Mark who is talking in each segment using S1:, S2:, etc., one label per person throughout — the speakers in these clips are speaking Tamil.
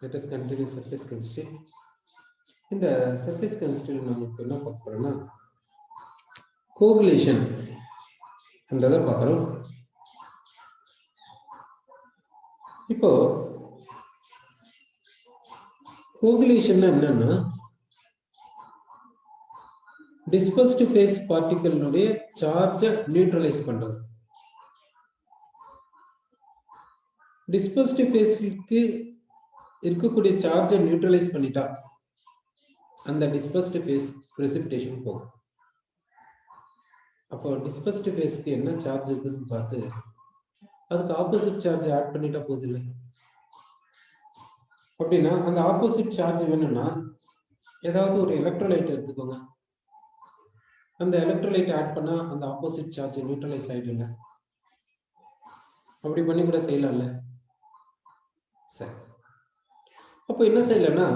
S1: Let us continue surface chemistry. In the surface chemistry, we will coagulation. இப்போ coagulation என்னன்னா dispersed phase particle உடைய charge neutralize பண்றது. dispersed phase க்கு இருக்கக்கூடிய charge neutralize பண்ணிட்டா அந்த dispersed phase precipitation போகும். அப்போ dispersed phase க்கு என்ன charge இருக்குன்னு பார்த்து அதுக்கு ஆப்போசிட் சார்ஜ் ஆட் பண்ணிட்டா போகுது இல்லை. அப்படின்னா அந்த ஆப்போசிட் சார்ஜ் வேணும்னா ஏதாவது ஒரு எலக்ட்ரோலைட் எடுத்துக்கோங்க. அந்த எலக்ட்ரோலைட் ஆட் பண்ணா அந்த ஆப்போசிட் சார்ஜ் நியூட்ரலைஸ் ஆயிடும்ல. அப்படி பண்ணி கூட செய்யலாம்ல. சரி, அப்போ என்ன செய்யலன்னா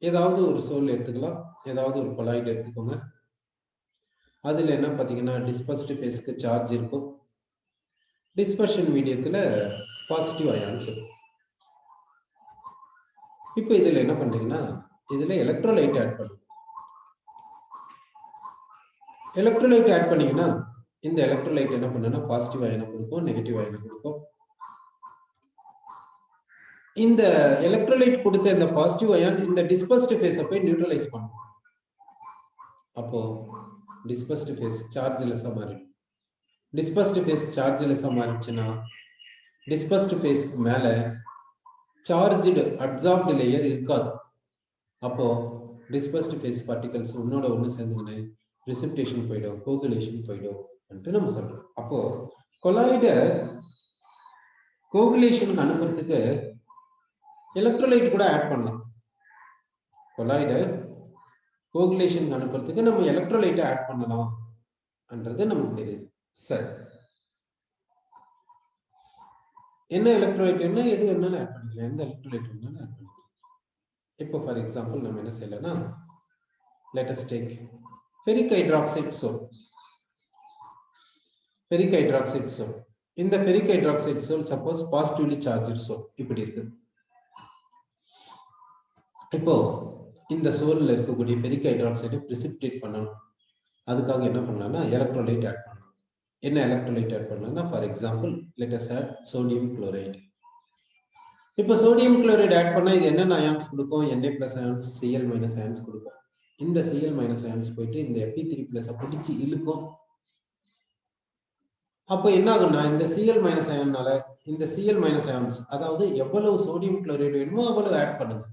S1: ஏதாவது ஒரு சோல் எடுத்துக்கலாம், ஏதாவது ஒரு கொலாய்டு எடுத்துக்கோங்க. அதுல என்ன பார்த்தீங்கன்னா டிஸ்பர்ஸ்ட் ஃபேஸ்க்கு சார்ஜ் இருக்கும். டிஸ்பர்ஷன் மீடியத்துல பாசிட்டிவ் அயான்ஸ் இருக்கும். இப்போ இதுல என்ன பண்றீங்கன்னா இதுல எலக்ட்ரோலைட் ஆட் பண்ணுங்க. எலக்ட்ரோலைட் ஆட் பண்ணீங்கன்னா இந்த எலக்ட்ரோலைட் என்ன பண்ணுன்னா பாசிட்டிவ் அயனை கொடுக்கும், நெகட்டிவ் அயனை கொடுக்கும். இந்த எலக்ட்ரோலைட் கொடுத்த இந்த பாசிட்டிவ் அயான் இந்த டிஸ்பர்ஸ்ட் ஃபேஸை போய் நியூட்ரலைஸ் பண்ணும். அப்போ டிஸ்பர்ஸ்ட் ஃபேஸ் சார்ஜ்லெஸ்ஸா மாறிடும். டிஸ்பர்ஸ்ட் ஃபேஸ் சார்ஜ்லெஸ்ஸா மாறிடுச்சுன்னா டிஸ்பர்ஸ்ட் ஃபேஸ்க்கு மேல சார்ஜ்டு அப்சார்ப்டு லேயர் இருக்காது. அப்போ டிஸ்பர்ஸ்ட் ஃபேஸ் பார்ட்டிகல்ஸ் ஒன்னோட ஒன்று சேர்ந்துக்கிட்டு precipitation போயிடும், coagulation போயிடும் நம்ம சொல்றோம். அப்போ கொலாய்ட கோகுலேஷனுக்கு அனுப்புறதுக்கு எலக்ட்ரோலைட் கூட ஆட் பண்ணலாம். கொலாய்ட கோகுலேஷனுக்கு அனுப்புறதுக்கு நம்ம எலக்ட்ரோலைட்டை ஆட் பண்ணலாம் என்றது நமக்கு தெரியுது. சரி, என்ன எலக்ட்ரோலைட் என்ன எது வேணாலும் ஆட் பண்ணிக்கலாம், எந்த எலக்ட்ரோலைட் வேணாலும் ஆட் பண்ணிக்கலாம். இப்போ ஃபார் எக்ஸாம்பிள் நம்ம என்ன செய்யலாம்னா let us take ferric hydroxide soap. ferric hydroxide soap. இந்த ferric hydroxide soap suppose positively charged soap இப்படி இருக்கு. இப்போ இந்த சோல்ல இருக்கக்கூடிய ferric hydroxide precipitate பண்ணணும். அதுக்காக என்ன பண்ணலாம்னா எலக்ட்ரோலைட் ஆட் பண்ணலாம். என்ன எலக்ட்ரோலைட் ஆட் பண்ணலாம்னா for example let us add sodium chloride. இப்போ சோடியம் குளோரைடு ஆட் பண்ணா இது என்னென்ன அயான்ஸ் கொடுக்கும்? Na+ அயான்ஸ், Cl- அயான்ஸ் கொடுக்கும். இந்த Cl- அயான்ஸ் போயிட்டு இந்த Fe3+ பிடிச்சு இழுக்கும். அப்போ என்ன ஆகும்னா இந்த Cl- அயானால இந்த Cl- அயான்ஸ் அதாவது எவ்வளவு சோடியம் குளோரைடு வேணுமோ அவ்வளவு ஆட் பண்ணுங்க.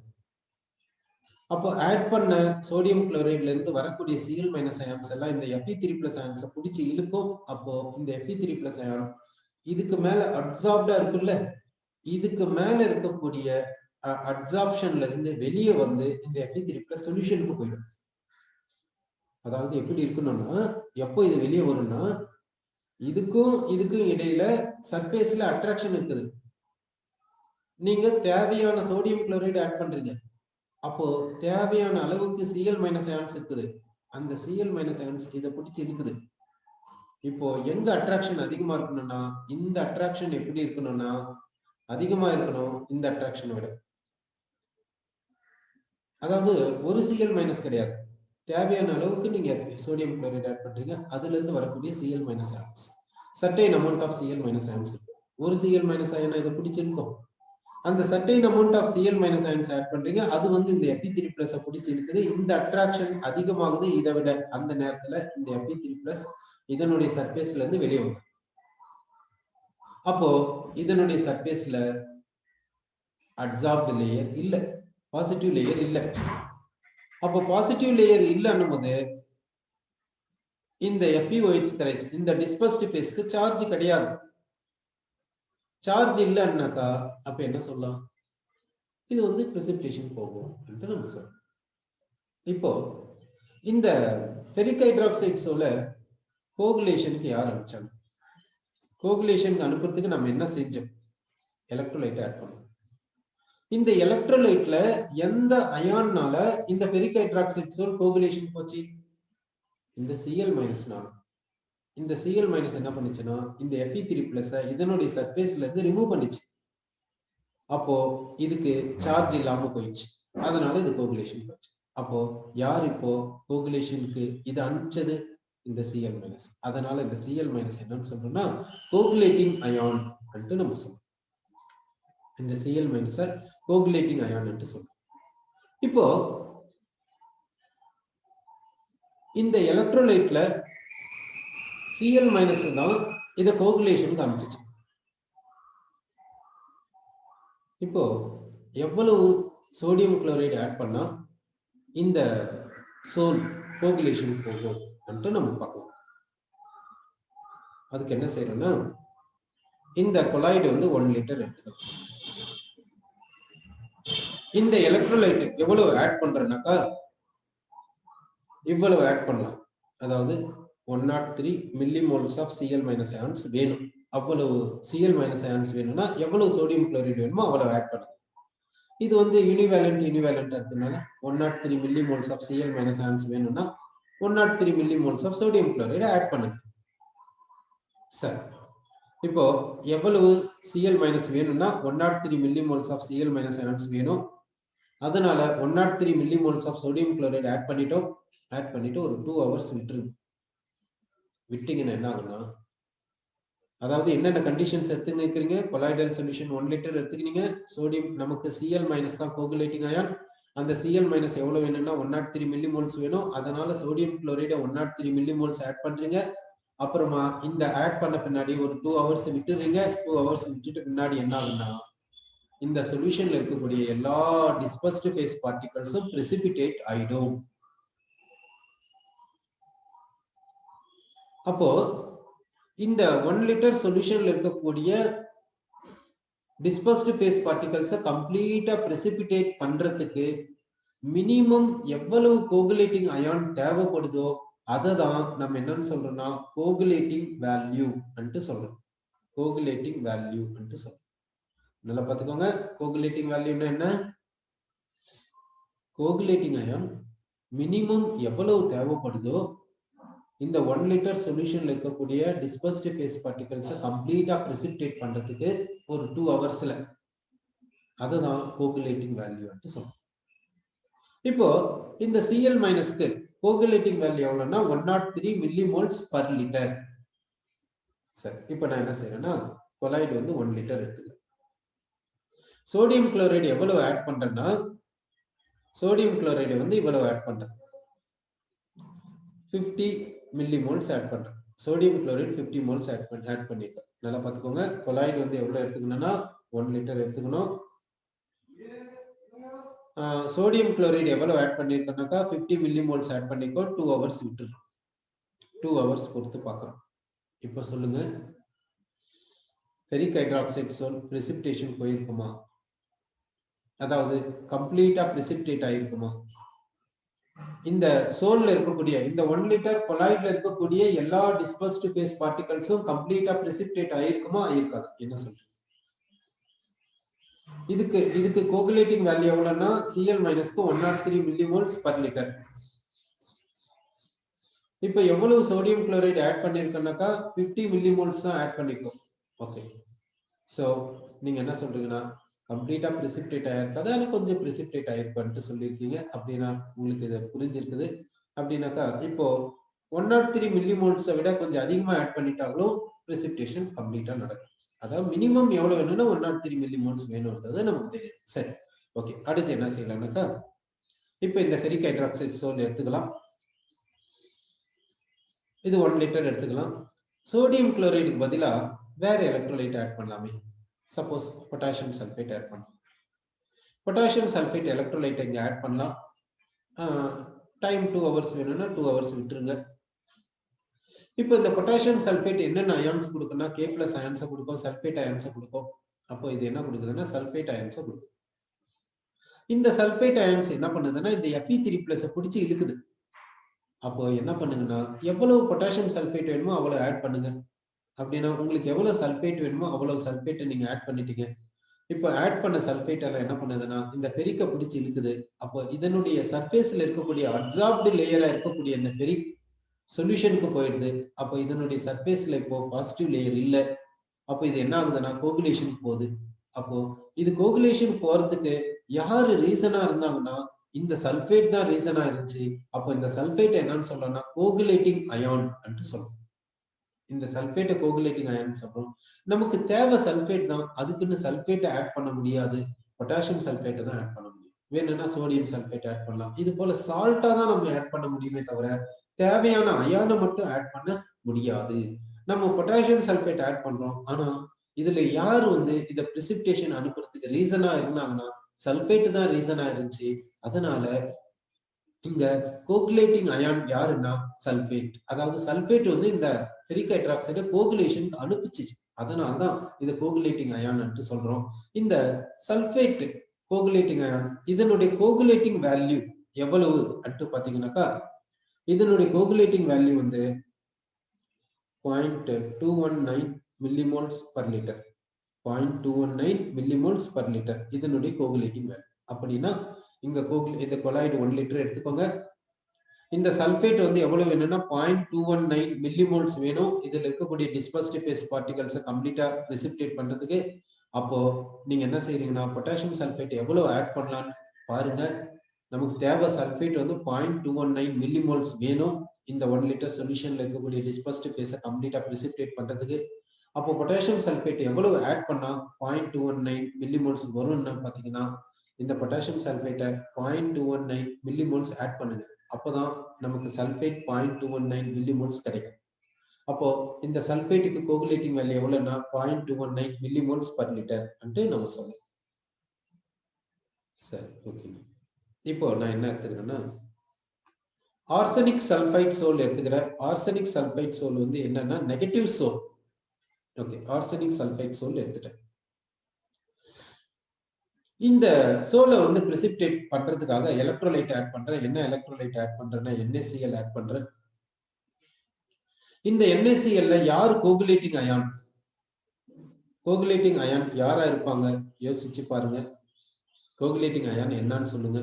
S1: அப்போ ஆட் பண்ண சோடியம் குளோரைடுல இருந்து வரக்கூடிய Cl- அயான்ஸ் எல்லாம் இந்த Fe3+ அயான்ஸை பிடிச்சு இழுக்கும். அப்போ இந்த Fe3+ அயான் இதுக்கு மேல அப்சார்ப்டா இருக்குல்ல, இதுக்கு மேல இருக்கக்கூடிய அப்சார்ப்ஷன்ல இருந்து வெளியே வந்து இந்த Fe3+ சொல்யூஷனுக்கு போயிடும். அதாவது எப்படி இருக்கணும்னா எப்போ இது வெளியே வரும்னா இதுக்கும் இடையில சர்ஃபேஸ்ல அட்ராக்ஷன் இருக்குது. நீங்க தேவையான சோடியம் குளோரைடு ஆட் பண்றீங்க. அப்போ தேவையான அளவுக்கு Cl- அயான்ஸ் இருக்குது. அந்த Cl- அயான்ஸ் இதை பிடிச்சி இருக்குது. இப்போ எங்க அட்ராக்ஷன் அதிகமா இருக்கணும்னா இந்த அட்ராக்ஷன் எப்படி இருக்கணும்னா அதிகமா இருக்கணும் இந்த அட்ராக்ஷனை விட. அதாவது ஒரு Cl- கிடையாது, தேவையான அளவுக்கு நீங்க சோடியம் குளோரைடு ஆட் பண்றீங்க. அதுல இருந்து வரக்கூடிய Cl- ions certain amount of Cl- ions இருக்கு. ஒரு Cl- அயனை இதை பிடிச்சிருக்கும். அந்த certain amount of Cl- ions add பண்றீங்க. அது வந்து இந்த Fe3+ பிடிச்சி இருக்குது. இந்த அட்ராக்ஷன் அதிகமாகுது. இதை விட அந்த நேரத்துல இந்த Fe3+ இதனுடைய சர்ஃபேஸ்ல இருந்து வெளியே வரும். அப்போ இதனுடைய சர்ஃபேஸ்ல அப்சார்ப்டு லேயர் இல்ல, பாசிட்டிவ் லேயர் இல்ல. அப்போ பாசிட்டிவ் லேயர் இல்லன்னும் போது இந்த FeOH இந்த டிஸ்பர்ஸ்ட் ஃபேஸ்க்கு சார்ஜ் கிடையாது. சார்ஜ் இல்லைன்னாக்கா அப்ப என்ன சொல்லலாம்? இது வந்து precipitation போகும் என்று நம்ம சொல்றோம். இப்போ இந்த ஃபெரிக் ஹைட்ராக்சைட்ஸோட கோகுலேஷனுக்கு யார் அனுப்பிச்சாங்க? கோகுலேஷனுக்கு அனுப்புறதுக்கு நம்ம என்ன செஞ்சோம்? எலக்ட்ரோலைட் ஆட் பண்ணோம். இந்த எலக்ட்ரோலைட்ல எந்த அயான்னால இந்த ஃபெரிக் ஹைட்ராக்சைட்ஸோட கோகுலேஷன் போச்சு? இந்த Cl- இந்த Cl- என்ன பண்ணுச்சுன்னா இந்த Fe3+ இதனுடைய சர்ஃபேஸ்ல இருந்து ரிமூவ் பண்ணிச்சு. அப்போ இதுக்கு சார்ஜ் இல்லாம போயிடுச்சு, அதனால இது கோகுலேஷன் போயிடுச்சு. அப்போ யார் இப்போ கோகுலேஷனுக்கு இது அனுப்பிச்சது? இந்த Cl மைனஸ். அதனால இந்த Cl மைனஸ் என்னன்னு சொல்றோம்னா கோகுலேட்டிங் அயான் நம்ம சொல்றோம். இந்த Cl மைனஸ் கோகுலேட்டிங் அயான் சொல்றோம். இப்போ இந்த எலக்ட்ரோலைட்ல Cl மைனஸ் தான் இதை கோகுலேஷனுக்கு அமைச்சிச்சு. இப்போ எவ்வளவு சோடியம் குளோரைடு ஆட் பண்ணா இந்த சோல் கோகுலேஷன் போகும் நம்ம பார்க்கலாம். அதுக்கு என்ன செய்யறோம்னா இந்த கொலாய்டு வந்து 1 லிட்டர் எடுத்துக்கலாம். இந்த எலக்ட்ரோலைட் எவ்வளவு ஆட் பண்றேன்னாக்கா இவ்வளவு ஆட் பண்ணலாம். அதாவது 103 மில்லிமோல்ஸ் ஆஃப் Cl மைனஸ் அயான்ஸ் வேணும். அவ்வளவு Cl மைனஸ் அயான்ஸ் வேணும்னா எவ்வளவு சோடியம் குளோரைடு வேணுமோ அவ்வளவு ஆட் பண்ணலாம். இது வந்து யூனிவேலண்ட் இருக்கிறதுனால 103 மில்லிமோல்ஸ் ஆஃப் Cl மைனஸ் அயான்ஸ் வேணும்னா 103 மில்லிமோல்ஸ் ஆஃப் சோடியம் குளோரைடு ஆட் பண்ணுங்க. சரி, இப்போ எவ்வளவு Cl மைனஸ் வேணும்னா 103 மில்லிமோல்ஸ் ஆஃப் Cl மைனஸ் அயான்ஸ் வேணும். அதனால 103 மில்லிமோல்ஸ் ஆஃப் சோடியம் குளோரைடு ஆட் பண்ணிட்டோம். ஆட் பண்ணிட்டு ஒரு 2 hours விட்டுருங்க. விட்டீங்கன்னா என்ன ஆகும்னா, அதாவது என்னென்ன கண்டிஷன்ஸ் எடுத்துக்கிறீங்க? கொலாய்டல் சொல்யூஷன் 1 லிட்டர் எடுத்துக்கிறீங்க. சோடியம் நமக்கு Cl மைனஸ் தான் கோகுலேட்டிங் அயான். அந்த Cl மைனஸ் எவ்வளவு வேணும்னா 103 மில்லிமோல்ஸ் வேணும். அதனால சோடியம் குளோரைடு 103 மில்லிமோல்ஸ் ஆட் பண்றீங்க. அப்புறமா இந்த ஆட் பண்ண பின்னாடி ஒரு 2 hours விட்டுறீங்க. 2 hours விட்டுட்டு பின்னாடி என்ன ஆகும்னா இந்த சொல்யூஷன்ல இருக்கக்கூடிய எல்லா டிஸ்பர்ஸ்ட் ஃபேஸ் பார்ட்டிகல்ஸும் precipitate ஆயிடும். அப்போ இந்த 1 லிட்டர் சொல்யூஷன்ல இருக்கக்கூடிய டிஸ்பர்ஸ்ட் ஃபேஸ் பார்ட்டிகல்ஸை கம்ப்ளீட்டா precipitate பண்றதுக்கு மினிமம் எவ்வளவு கோகுலேட்டிங் அயான் தேவைப்படுதோ அதை தான் நம்ம என்னன்னு சொல்றோம்னா கோகுலேட்டிங் வேல்யூ சொல்றோம். கோகுலேட்டிங் வேல்யூ சொல்றோம். நல்லா பார்த்துக்கோங்க. கோகுலேட்டிங் வேல்யூன்னா என்ன? கோகுலேட்டிங் அயான் மினிமம் எவ்வளவு தேவைப்படுதோ இந்த 1 லிட்டர் சொல்யூஷன்ல இருக்கக்கூடிய டிஸ்பர்ஸ்ட் ஃபேஸ் பார்ட்டிகல்ஸை கம்ப்ளீட்டா precipitate பண்றதுக்கு ஒரு 2 hours அதுதான் கோகுலேட்டிங் வேல்யூ சொல்றோம். இப்போ இந்த Cl மைனஸ்க்கு கோகுலேட்டிங் வேல்யூ எவ்வளவுன்னா 103 மில்லிமோல்ஸ் பர் லிட்டர். சரி, இப்போ நான் என்ன செய்யறேன்னா கொலாய்டு வந்து 1 லிட்டர் எடுத்துக்கிறேன். சோடியம் குளோரைடு எவ்வளவு ஆட் பண்றேன்னா சோடியம் குளோரைடு வந்து இவ்வளவு ஆட் பண்றேன். 50 மில்லிமோல்ஸ் ஆட் பண்றேன். சோடியம் குளோரைடு 50 மோல்ஸ் ஆட் பண்ணிருக்கேன். நல்லா பார்த்துக்கோங்க. கொலாய்டு வந்து எவ்வளவு எடுத்துக்கணும்னா 1 லிட்டர் எடுத்துக்கணும். சோடியம் குளோரைடு எவ்வளவு ஆட் பண்ணிருக்கேன்னாக்கா 50 மில்லிமோல்ஸ் ஆட் பண்ணிக்கோ. 2 hours விட்டுரு. 2 hours பொறுத்து பார்க்கறோம். இப்போ சொல்லுங்க, ஃபெரிக் ஹைட்ராக்சைடு சோல் பிரெசிபிடேஷன் போயிருக்குமா? அதாவது கம்ப்ளீட்டா பிரெசிபிடேட் ஆயிருக்குமா? இந்த சோல்ல இருக்கக்கூடிய இந்த 1 லிட்டர் கொலாய்ட்ல இருக்கக்கூடிய எல்லா டிஸ்பர்ஸ்ட் ஃபேஸ் பார்ட்டிகல்ஸும் கம்ப்ளீட்டா பிரெசிபிடேட் ஆயிருக்குமா? ஆயிருக்காது. என்ன சொல்றீங்க? இதுக்கு கோகுலேட்டிங் வேல்யூ எவ்வளவுன்னா Cl மைனஸ்க்கு 103 மில்லிமோல்ஸ் பர் லிட்டர். இப்போ எவ்வளவு சோடியம் குளோரைடு ஆட் பண்ணிருக்கனாக்கா 50 மில்லிமோல்ஸ் தான் ஆட் பண்ணிக்கோ. ஓகே, சோ நீங்க என்ன சொல்றீங்கன்னா கம்ப்ளீட்டா பிரெசிபிடேட் ஆயிருக்காது, ஆனா கொஞ்சம் பிரெசிபிடேட் ஆயிருப்பான்ட்டு சொல்லியிருக்கீங்க. அப்படின்னா உங்களுக்கு இதை புரிஞ்சிருக்குது. அப்படின்னாக்கா இப்போ 103 மில்லிமோல்ஸை விட கொஞ்சம் அதிகமா ஆட் பண்ணிட்டாலும் பிரெசிபிடேஷன் கம்ப்ளீட்டா நடக்கும். அதாவது மினிமம் எவ்வளவு வேணும்னா 103 மில்லிமோல்ஸ் வேணும்ன்றது நமக்கு தெரியுது. சரி, ஓகே. அடுத்து என்ன செய்யலாம்னாக்கா இப்போ இந்த ஃபெரிக் ஹைட்ராக்சைடு சோல் எடுத்துக்கலாம். இது 1 லிட்டர் எடுத்துக்கலாம். சோடியம் குளோரைடுக்கு பதிலா வேற எலக்ட்ரோலைட் ஆட் பண்ணலாமே. சப்போஸ் பொட்டாசியம் சல்பேட் ஆட் பண்ணலாம். பொட்டாசியம் சல்பேட் எலக்ட்ரோலைட் இங்க ஆட் பண்ணலாம். டைம் 2 hours வேணும்னா 2 hours விட்டுருங்க. இப்போ இந்த பொட்டாசியம் சல்பேட் என்னென்ன அயான்ஸ் கொடுக்குன்னா K+ அயான்ஸை கொடுக்கும், சல்பேட் அயான்ஸை கொடுக்கும். அப்போ இது என்ன கொடுக்குதுன்னா சல்பேட் அயான்ஸை கொடுக்கும். இந்த சல்பேட் அயான்ஸ் என்ன பண்ணுதுன்னா இந்த Fe3+ பிடிச்சி இழுக்குது. அப்போ என்ன பண்ணுங்கன்னா எவ்வளவு பொட்டாசியம் சல்பேட் வேணுமோ அவ்வளவு ஆட் பண்ணுங்க. அப்படின்னா உங்களுக்கு எவ்வளவு சல்பேட் வேணுமோ அவ்வளவு சல்பேட்டை நீங்க ஆட் பண்ணிட்டீங்க. இப்போ ஆட் பண்ண சல்பேட் எல்லாம் என்ன பண்ணுதுன்னா இந்த ஃபெரிக்கை பிடிச்சி இழுக்குது. அப்போ இதனுடைய சர்ஃபேஸ்ல இருக்கக்கூடிய அப்சார்ப்டு லேயரா இருக்கக்கூடிய இந்த ஃபெரிக் சொல்யூஷனுக்கு போயிடுது. அப்போ இதனுடைய சர்ஃபேஸ்ல இப்போ பாசிட்டிவ் லேயர் இல்லை. அப்போ இது என்ன ஆகுதுன்னா கோகுலேஷனுக்கு போகுது. அப்போ இது கோகுலேஷன் போறதுக்கு யாரு ரீசனா இருந்தாங்கன்னா இந்த சல்பேட் தான் ரீசனா இருந்துச்சு. அப்போ இந்த சல்பேட் என்னன்னு சொல்லணும்னா கோகுலேட்டிங் அயான் என்று சொல்றோம். இந்த சல்பேட்டை கோகுலேட்டிங் அயான் சொல்றோம். நமக்கு தேவை சல்பேட் தான், அதுக்குன்னு சல்பேட்டை ஆட் பண்ண முடியாது, பொட்டாசியம் சல்பேட்டை தான் ஆட் பண்ண முடியும். வேணும்னா சோடியம் சல்பேட் ஆட் பண்ணலாம். இது போல சால்ட்டா தான் நம்ம ஆட் பண்ண முடியுமே தவிர தேவையான அயானை மட்டும் ஆட் பண்ண முடியாது. நம்ம பொட்டாசியம் சல்பேட் ஆட் பண்றோம், ஆனா இதுல யாரு இத பிரிசிபிடேஷன் அனுப்புறதுக்கு ரீசனா இருந்தாங்கன்னா சல்பேட் தான் ரீசனா இருந்துச்சு. அதனால இங்க கோகுலேட்டிங் அயான் யாருன்னா சல்பேட். அதாவது சல்பேட் இந்த ஃபெரிக் ஹைட்ராக்சைடை கோகுலேஷனுக்கு அனுப்பிச்சு. அதனால்தான் இதை கோகுலேட்டிங் அயான் என்று சொல்றோம். இந்த சல்பேட் கோகுலேட்டிங் அயான் இதனுடைய கோகுலேட்டிங் வேல்யூ எவ்வளவு அட்டு பாத்தீங்கன்னாக்கா இதனுடைய coagulating value 0.219 millimoles per litre. 0.219 millimoles per litre இதனுடைய கோகுலேட்டிங் வேல்யூ. அப்படின்னா இங்க இந்த கொலாய்டு 1 லிட்டர் எடுத்துக்கோங்க. இந்த சல்பேட் எவ்வளவு வேணும்னா 0.219 மில்லிமோல்ஸ் வேணும். இதுல இருக்கக்கூடிய டிஸ்பர்ஸ்டு ஃபேஸ் பார்ட்டிகல்ஸை கம்ப்ளீட்டா பிரிசிபிடேட் பண்றதுக்கு. அப்போ நீங்க என்ன செய்றீங்கன்னா பொட்டாசியம் சல்பேட் எவ்வளவு ஆட் பண்ணலாம்னு பாருங்க. நமக்கு தேவை சல்பேட் 0.219 மில்லிமோல்ஸ் வேணும் இந்த 1 லிட்டர் சொல்யூஷன்ல இருக்கக்கூடிய டிஸ்பர்ஸ்டு ஃபேஸை கம்ப்ளீட்டா பிரிசிபிடேட் பண்றதுக்கு. அப்போ பொட்டாசியம் சல்பேட் எவ்வளவு ஆட் பண்ணா 0.219 மில்லிமோல்ஸ் வரும்னு பாத்தீங்கன்னா இந்த பொட்டாசியம் சல்பேட்டை 0.219 மில்லிமோல்ஸ் ஆட் பண்ணுங்க. அப்போதான் நமக்கு சல்பேட் 0.219 மில்லிமோல்ஸ் கிடைக்கும். அப்போ இந்த சல்பேட்டுக்கு கோகுலேட்டிங் வேல்யூ எவ்வளவுன்னா 0.219 மில்லிமோல்ஸ் பர் லிட்டர் என்று நம்ம சொல்லலாம். சரி, ஓகே. இப்போ நான் என்ன எடுத்துக்கிறேன்னா ஆர்சனிக் சல்பைட் சோல் எடுத்துக்கிறேன். ஆர்சனிக் சல்பைட் சோல் என்னன்னா negative sol. Okay, arsenic sulphide sol எடுத்துட்டேன். இந்த சோலை பிரிசிபிடேட் பண்றதுக்காக எலக்ட்ரோலைட் ஆட் பண்றேன். என்ன எலக்ட்ரோலைட் ஆட் பண்றேன்னா NaCl ஆட் பண்றேன். இந்த NaCl யார் கோகுலேட்டிங் அயான்? கோகுலேட்டிங் அயான் யாரா இருப்பாங்க யோசிச்சு பாருங்க. கோகுலேட்டிங் அயான் என்னன்னு சொல்லுங்க.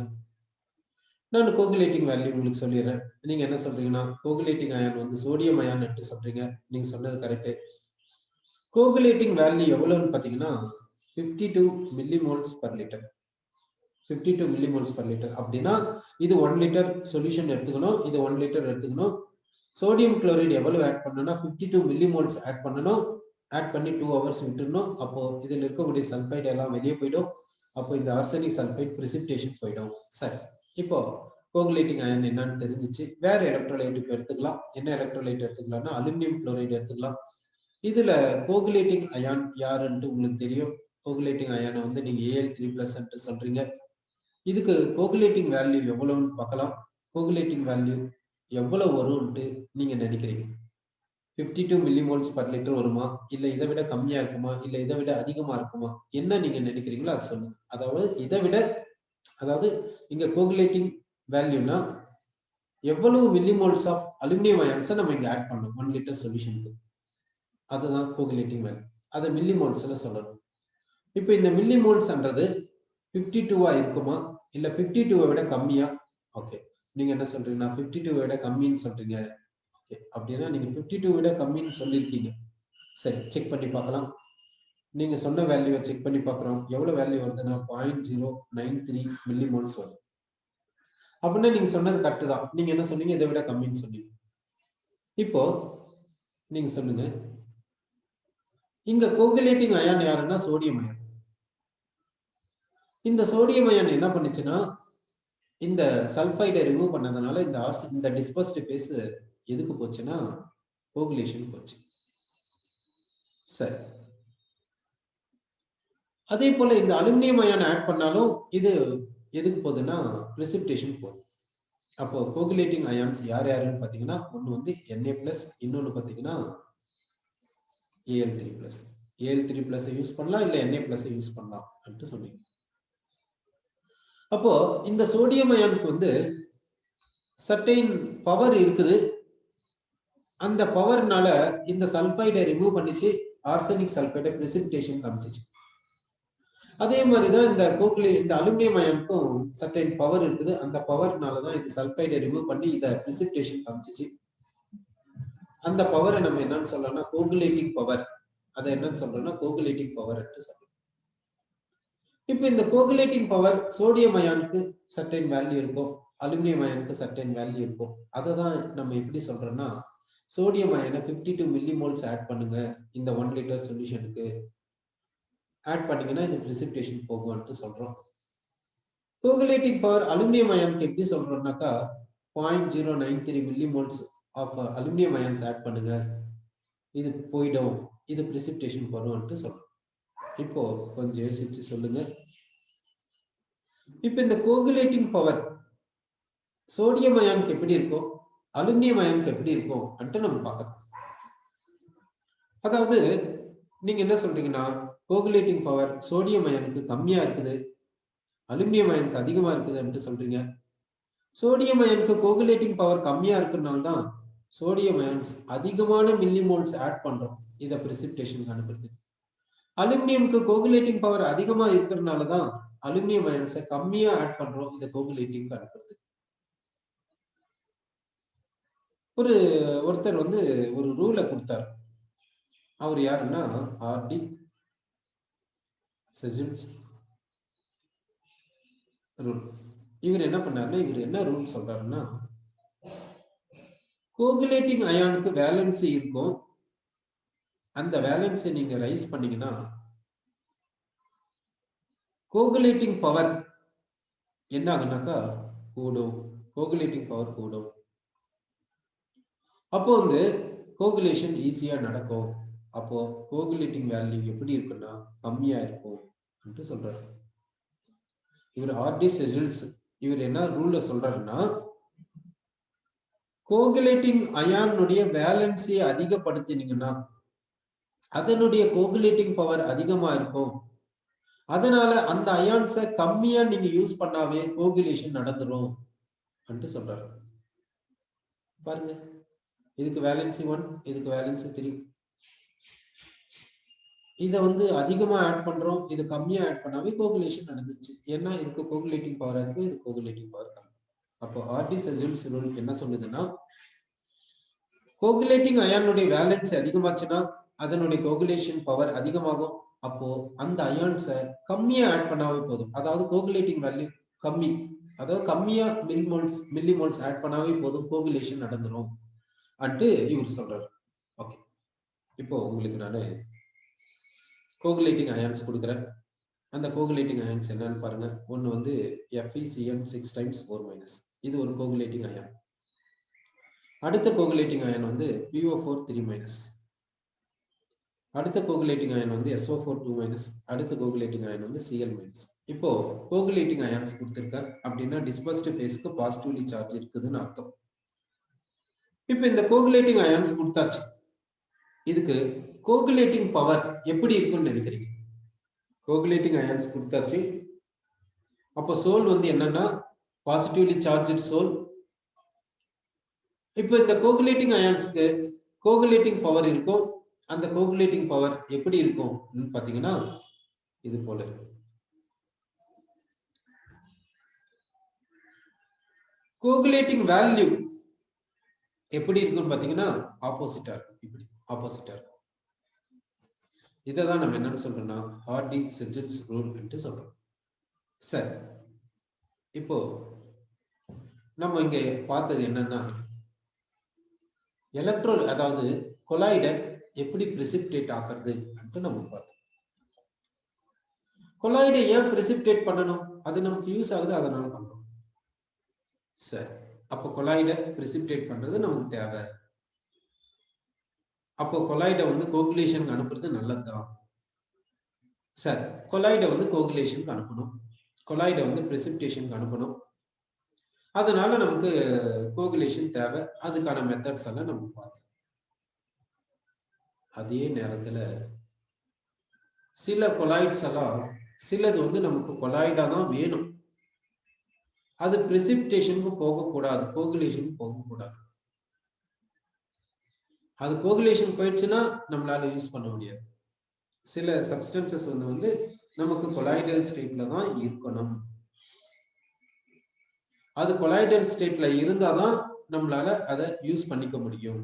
S1: நான் கோகுலேட்டிங் வேல்யூ உங்களுக்கு சொல்லிடுறேன். நீங்க என்ன சொல்றீங்கன்னா கோகுலேட்டிங் அயான் சோடியம் அயான் என்று சொல்றீங்க. நீங்க சொன்னது கரெக்ட். கோகுலேட்டிங் வேல்யூ எவ்வளவுன்னு பாத்தீங்கன்னா 52 millimoles per litre. 52 millimoles per litre. அப்படின்னா இது 1 லிட்டர் சொல்யூஷன் எடுத்துக்கணும், இது 1 லிட்டர் எடுத்துக்கணும். சோடியம் குளோரைடு எவ்வளவு ஆட் பண்ணணும்னா 52 மில்லிமோல்ஸ் ஆட் பண்ணணும். ஆட் பண்ணி 2 ஹவர்ஸ் விட்டுறணும். அப்போ இதில் இருக்கக்கூடிய சல்பைட் எல்லாம் வெளியே போயிடும். அப்போ இந்த ஆர்சனிக் சல்பைட் பிரிசிபிடேஷன் போயிடும். சரி, இப்போ கோகுலேட்டிங் அயன் என்னன்னு தெரிஞ்சிச்சு. வேற எலக்ட்ரோலைட் எடுத்துக்கலாம். என்ன எலக்ட்ரோலைட் எடுத்துக்கலாம்னா அலுமினியம் குளோரைடு எடுத்துக்கலாம். இதுல கோகுலேட்டிங் அயான் யாருன்னு உங்களுக்கு தெரியும். கோகுலேட்டிங் அயானை நீங்க Al3+ சொல்றீங்க. இதுக்கு கோகுலேட்டிங் வேல்யூ எவ்வளவுன்னு பார்க்கலாம். கோகுலேட்டிங் வேல்யூ எவ்வளவு வரும்னு நீங்க நினைக்கிறீங்க? 52 மில்லிமோல்ஸ் பர் லிட்டர் வருமா, இல்ல இதை விட கம்மியா இருக்குமா, இல்ல இதை விட அதிகமா இருக்குமா? என்ன நீங்க நினைக்கிறீங்களோ அது சொல்லுங்க. அதாவது இதை விட, அதாவது இங்க கோகுலேட்டிங் வேல்யூனா எவ்வளவு மில்லிமோல்ஸ் ஆஃப் அலுமினியம் அயான்ஸை நம்ம இங்க ஆட் பண்ணோம் 1 லிட்டர் சொல்யூஷனுக்கு, அதுதான் கோகுலேட்டிங் வேல்யூ. அதை மில்லிமோல்ஸ்ல சொல்லணும். இப்போ இந்த மில்லிமோல்ஸ்ன்றது 52வா இருக்குமா, இல்ல 52வை விட கம்மியா? ஓகே, நீங்க என்ன சொல்றீங்கன்னா 52வை விட கம்மின்னு சொல்றீங்க. ஓகே, அப்படின்னா நீங்க 52 விட கம்மின்னு சொல்லியிருக்கீங்க. சரி, செக் பண்ணி பார்க்கலாம். நீங்க சொன்ன வேல்யூவை செக் பண்ணி பார்க்குறோம். எவ்வளவு வேல்யூ வருதுன்னா 0.093 மில்லிமோல்ஸ் வருது. அப்படின்னா நீங்க சொன்னது கரெக்ட் தான். நீங்க என்ன சொன்னீங்க? இதை விட கம்மின்னு சொன்னீங்க. இப்போ நீங்க சொல்லுங்க, இங்க கோகுலேட்டிங் அயான் யாருன்னா சோடியம் அயான். இந்த சோடியம் அயான் என்ன பண்ணுச்சுன்னா இந்த சல்பைடை ரிமூவ் பண்ணதுனால இந்த டிஸ்பர்ஸ்டு ஃபேஸ் எதுக்கு போச்சுன்னா கோகுலேஷன் போச்சு. சரி, அதே போல இந்த அலுமினியம் அயான் ஆட் பண்ணாலும் இது எதுக்கு போகுதுன்னா பிரிசிபிடேஷன் போகுது. அப்போ கோகுலேட்டிங் அயான்ஸ் யார் யாருன்னு பாத்தீங்கன்னா ஒன்னு Na+, இன்னொன்னு பாத்தீங்கன்னா Al3+. Al3+ யூஸ் பண்ணலாம், இல்ல Na+ யூஸ் பண்ணலாம் அப்படின்னு சொன்னீங்க. அப்போ இந்த சோடியம் அயானுக்கு சர்டைன் பவர் இருக்குது. அந்த பவர்னால இந்த சல்பைடை ரிமூவ் பண்ணிச்சு, ஆர்சனிக் சல்பைடை பிரிசிபிடேஷன் காமிச்சிச்சு. அதே மாதிரிதான் இந்த அலுமினியம் அயானுக்கும் சர்டைன் பவர் இருக்குது. அந்த பவர்னாலதான் இது சல்பைடை ரிமூவ் பண்ணி இதை பிரிசிபிடேஷன் காமிச்சிச்சு. அந்த பவரை நம்ம என்னன்னு சொல்லலாம்னா கோகுலேட்டிங் பவர். அதை என்னன்னு சொல்றோம்னா கோகுலேட்டிங் பவர் என்று சொல்றோம். இப்போ இந்த கோகுலேட்டிங் பவர் சோடியம் அயானுக்கு சர்டைன் வேல்யூ இருக்கும், அலுமினியம் அயானுக்கு சர்டைன் வேல்யூ இருக்கும். அதை தான் நம்ம எப்படி சொல்றோம்னா, சோடியம் அயனை 52 மில்லிமோல்ஸ் ஆட் பண்ணுங்க இந்த 1 லிட்டர் சொல்யூஷனுக்கு. ஆட் பண்ணீங்கன்னா இந்த பிரிசிபிடேஷன் போகும்னு சொல்றோம். கோகுலேட்டிங் பவர் அலுமினியம் அயானுக்கு எப்படி சொல்றோம்னாக்கா 0.093 மில்லிமோல்ஸ் ஆஃப் அலுமினியம் அயான்ஸ் ஆட் பண்ணுங்க, இது போயிடும், இது பிரிசிபிடேஷன் வரும்னு சொல்றோம். இப்போ கொஞ்சம் யோசிச்சு சொல்லுங்க. இப்போ இந்த கோகுலேட்டிங் பவர் சோடியம் அயானுக்கு எப்படி இருக்கும், அலுமினியம் அயானுக்கு எப்படி இருக்கும் அப்படின்ட்டு நம்ம பார்க்கலாம். அதாவது நீங்க என்ன சொல்றீங்கன்னா, கோகுலேட்டிங் பவர் சோடியம் அயானுக்கு கம்மியா இருக்குது, அலுமினியம் அயானுக்கு அதிகமா இருக்குது அப்படின்னு சொல்றீங்க. சோடியம் அயானுக்கு கோகுலேட்டிங் பவர் கம்மியா இருக்கிறதுனால தான் சோடியம் அயான்ஸ் அதிகமான மில்லிமோல்ஸ் ஆட் பண்றோம் இதை பிரிசிபிடேஷன் அனுப்புறது. அலுமினியம்க்கு கோகுலேட்டிங் பவர் அதிகமா இருக்கிறதுனால தான் அலுமினியம் அயான்ஸை கம்மியா ஆட் பண்றோம் இதை கோகுலேட்டிங் அனுப்புறது. ஒருத்தர் வந்து ஒரு ரூலை கொடுத்தார். அவர் யாருன்னா ஆர்டி செஜில்ஸ் ரூல். இவர் என்ன பண்ணாருன்னா, இவர் என்ன ரூல் சொல்றாருன்னா, கோகுலேட்டிங் அயானுக்கு வேலன்சி இருக்கும், அந்த வேலன்ஸை நீங்க ரைஸ் பண்ணீங்கன்னா கோகுலேட்டிங் பவர் என்ன ஆகுனாக்கா கூடும், கோகுலேட்டிங் பவர் கூடும். அப்போ வந்து கோகுலேஷன் ஈஸியா நடக்கும். அப்போ கோகுலேட்டிங் வேல்யூ எப்படி இருக்குன்னா கம்மியா இருக்கும் என்று சொல்றாரு இவர் ஆர்டி செஜில்ஸ். இவர் என்ன ரூல்ல சொல்றாருன்னா, கோகுலேட்டிங் அயானுடைய வேலன்சியை அதிகப்படுத்தினீங்கன்னா அதனுடைய கோகுலேட்டிங் பவர் அதிகமா இருக்கும். அதனால அந்த அயான்ஸை கம்மியா நீங்க யூஸ் பண்ணாவே கோகுலேஷன் நடந்துரும் என்று சொல்றாரு. பாருங்க, இதுக்கு வேலன்சி 1, இதுக்கு வேலன்சி 3. இதை வந்து அதிகமா ஆட் பண்றோம், இது கம்மியா ஆட் பண்ணாவே கோகுலேஷன் நடந்துச்சு. ஏன்னா இதுக்கு கோகுலேட்டிங் பவர் அதிகம், இது கோகுலேட்டிங் பவர் கம்மி. அப்போ ஆர்டி செஜில்ஸ் ரூல் என்ன சொல்லுதுன்னா, கோகுலேட்டிங் அயானுடைய வேலன்சி அதிகமாச்சுன்னா அதனுடைய கோகுலேஷன் பவர் அதிகமாகும். அப்போ அந்த அயான்ஸை கம்மியா ஆட் பண்ணாவே போதும். அதாவது கோகுலேட்டிங் வேல்யூ கம்மி, அதாவது கம்மியா மில்லிமோல்ஸ் ஆட் பண்ணாவே போதும், கோகுலேஷன் நடந்துரும் அன்ட்டு இவர் சொல்றாரு. ஓகே, இப்போ உங்களுக்கு நான் கோகுலேட்டிங் அயான்ஸ் கொடுக்குறேன். அந்த கோகுலேட்டிங் அயான்ஸ் என்னன்னு பாருங்க. ஒன்று வந்து FeCN 6 × 4-, இது ஒரு கோகுலேட்டிங் அயான். அடுத்த கோகுலேட்டிங் அயான் வந்து PO4 3-. அடுத்த கோகுலேட்டிங் அயன் வந்து SO4 2-. அடுத்த கோகுலேட்டிங் அயன் வந்து Cl-. இப்போ கோகுலேட்டிங் அயான்ஸ் கொடுத்திருக்க அப்படின்னா டிஸ்பர்ஸ்டு ஃபேஸ்க்கு பாசிட்டிவ்லி சார்ஜ் இருக்குதுன்னு அர்த்தம். இப்போ இந்த கோகுலேட்டிங் அயான்ஸ் கொடுத்தாச்சு, இதுக்கு கோகுலேட்டிங் பவர் எப்படி இருக்குன்னு நினைக்கிறீங்க? கோகுலேட்டிங் அயான்ஸ் கொடுத்தாச்சு, அப்போ சோல் வந்து என்னன்னா பாசிட்டிவ்லி சார்ஜ்டு சோல். இப்போ இந்த கோகுலேட்டிங் அயான்ஸ்க்கு கோகுலேட்டிங் பவர் இருக்கும். அந்த கோகுலேட்டிங் பவர் எப்படி இருக்கும் பாத்தீங்கன்னா இது போல. கோகுலேட்டிங் வேல்யூ எப்படி இருக்குன்னு பாத்தீங்கன்னா ஆப்போசிட்டா இருக்கும், இப்படி ஆப்போசிட்டா இருக்கும். இதைதான் நம்ம என்னன்னு சொல்றோம்னா ஆர்டி செஜில்ஸ் ரூல் என்று சொல்றோம். சரி, இப்போ நம்ம இங்க பார்த்தது என்னன்னா எலக்ட்ரோல், அதாவது கொலாய்டை எப்படி பிரிசிபிடேட் ஆகிறது நம்ம பார்த்தோம். கொலாய்டை ஏன் பிரிசிபிடேட் பண்ணணும், அது நமக்கு யூஸ் ஆகுது, அதனால பண்றோம். சரி, அப்போ கொலாய்டை பிரிசிபிடேட் பண்றது நமக்கு தேவை. அப்போ கொலாய்டை வந்து கோகுலேஷனுக்கு அனுப்புறது நல்லதுதான். சரி, கொலாய்டை வந்து கோகுலேஷனுக்கு அனுப்பணும், கொலாய்டை வந்து பிரிசிபிடேஷனுக்கு அனுப்பணும். அதனால நமக்கு கோகுலேஷன் தேவை. அதுக்கான மெத்தட்ஸ் எல்லாம் நம்ம பார்த்தோம். அதே நேரத்துல சில கொலாய்ட்ஸ் எல்லாம், சிலது வந்து நமக்கு கொலாய்டா தான் வேணும், அது பிரிசிபிடேஷனுக்கு போகக்கூடாது, கோகுலேஷனுக்கு போகக்கூடாது. அது கோகுலேஷன் போயிடுச்சுன்னா நம்மளால யூஸ் பண்ண முடியாது. சில சப்ஸ்டன்சஸ் வந்து நமக்கு கொலாய்டல் ஸ்டேட்ல தான் இருக்கணும். அது கொலாய்டல் ஸ்டேட்ல இருந்தாதான் நம்மளால அதை யூஸ் பண்ணிக்க முடியும்.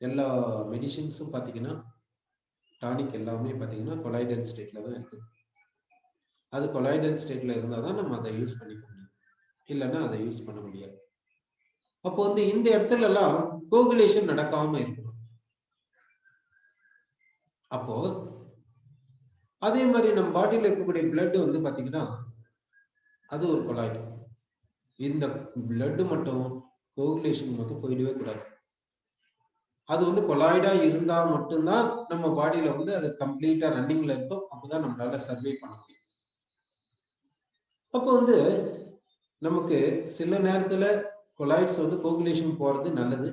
S1: எல்லா மெடிசின்ஸும் பாத்தீங்கன்னா டானிக் எல்லாமே பாத்தீங்கன்னா கொலாய்டல் ஸ்டேட்ல தான் இருக்கு. அது கொலாய்டல் ஸ்டேட்ல இருந்தா தான் நம்ம அதை யூஸ் பண்ணிக்க முடியும், இல்லைன்னா அதை யூஸ் பண்ண முடியாது. அப்போ வந்து இந்த இடத்துல எல்லாம் கோகுலேஷன் நடக்காம இருக்கணும். அப்போ அதே மாதிரி நம்ம பாடியில இருக்கக்கூடிய பிளட் வந்து பாத்தீங்கன்னா அது ஒரு கொலாய்டு. இந்த பிளட் மட்டும் கோகுலேஷன் மட்டும் போயிடவே கூடாது. அது வந்து கொலாய்டா இருந்தா மட்டும்தான் நம்ம பாடியில வந்து அது கம்ப்ளீட்டா ரன்னிங்ல இருக்கும். அப்பதான் நம்மளால சர்வே பண்ண முடியும். அப்போ வந்து நமக்கு சில நேரத்துல கொலாய்ட்ஸ் வந்து கோகுலேஷன் போறது நல்லது.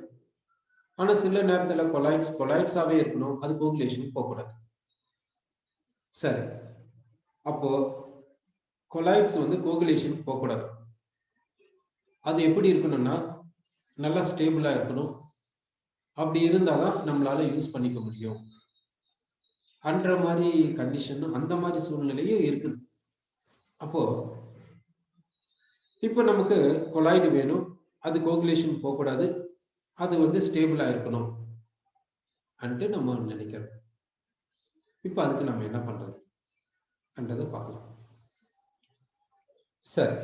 S1: ஆனா சில நேரத்துல கொலாய்ட்ஸாவே இருக்கணும், அது கோகுலேஷன் போகக்கூடாது. சரி, அப்போ கொலாய்ட்ஸ் வந்து கோகுலேஷன் போகக்கூடாது. அது எப்படி இருக்கணும்னா நல்லா ஸ்டேபிளா இருக்கணும். அப்படி இருந்தாதான் நம்மளால யூஸ் பண்ணிக்க முடியும். அன்ற மாதிரி கண்டிஷன், அந்த மாதிரி சூழ்நிலையும் இருக்குது. அப்போ இப்போ நமக்கு கொலாய்டு வேணும், அது கோகுலேஷன் போகக்கூடாது, அது வந்து ஸ்டேபிளா இருக்கணும் அன்ட்டு நம்ம நினைக்கிறோம். இப்போ அதுக்கு நம்ம என்ன பண்றது என்றதை பார்க்கலாம். சரி,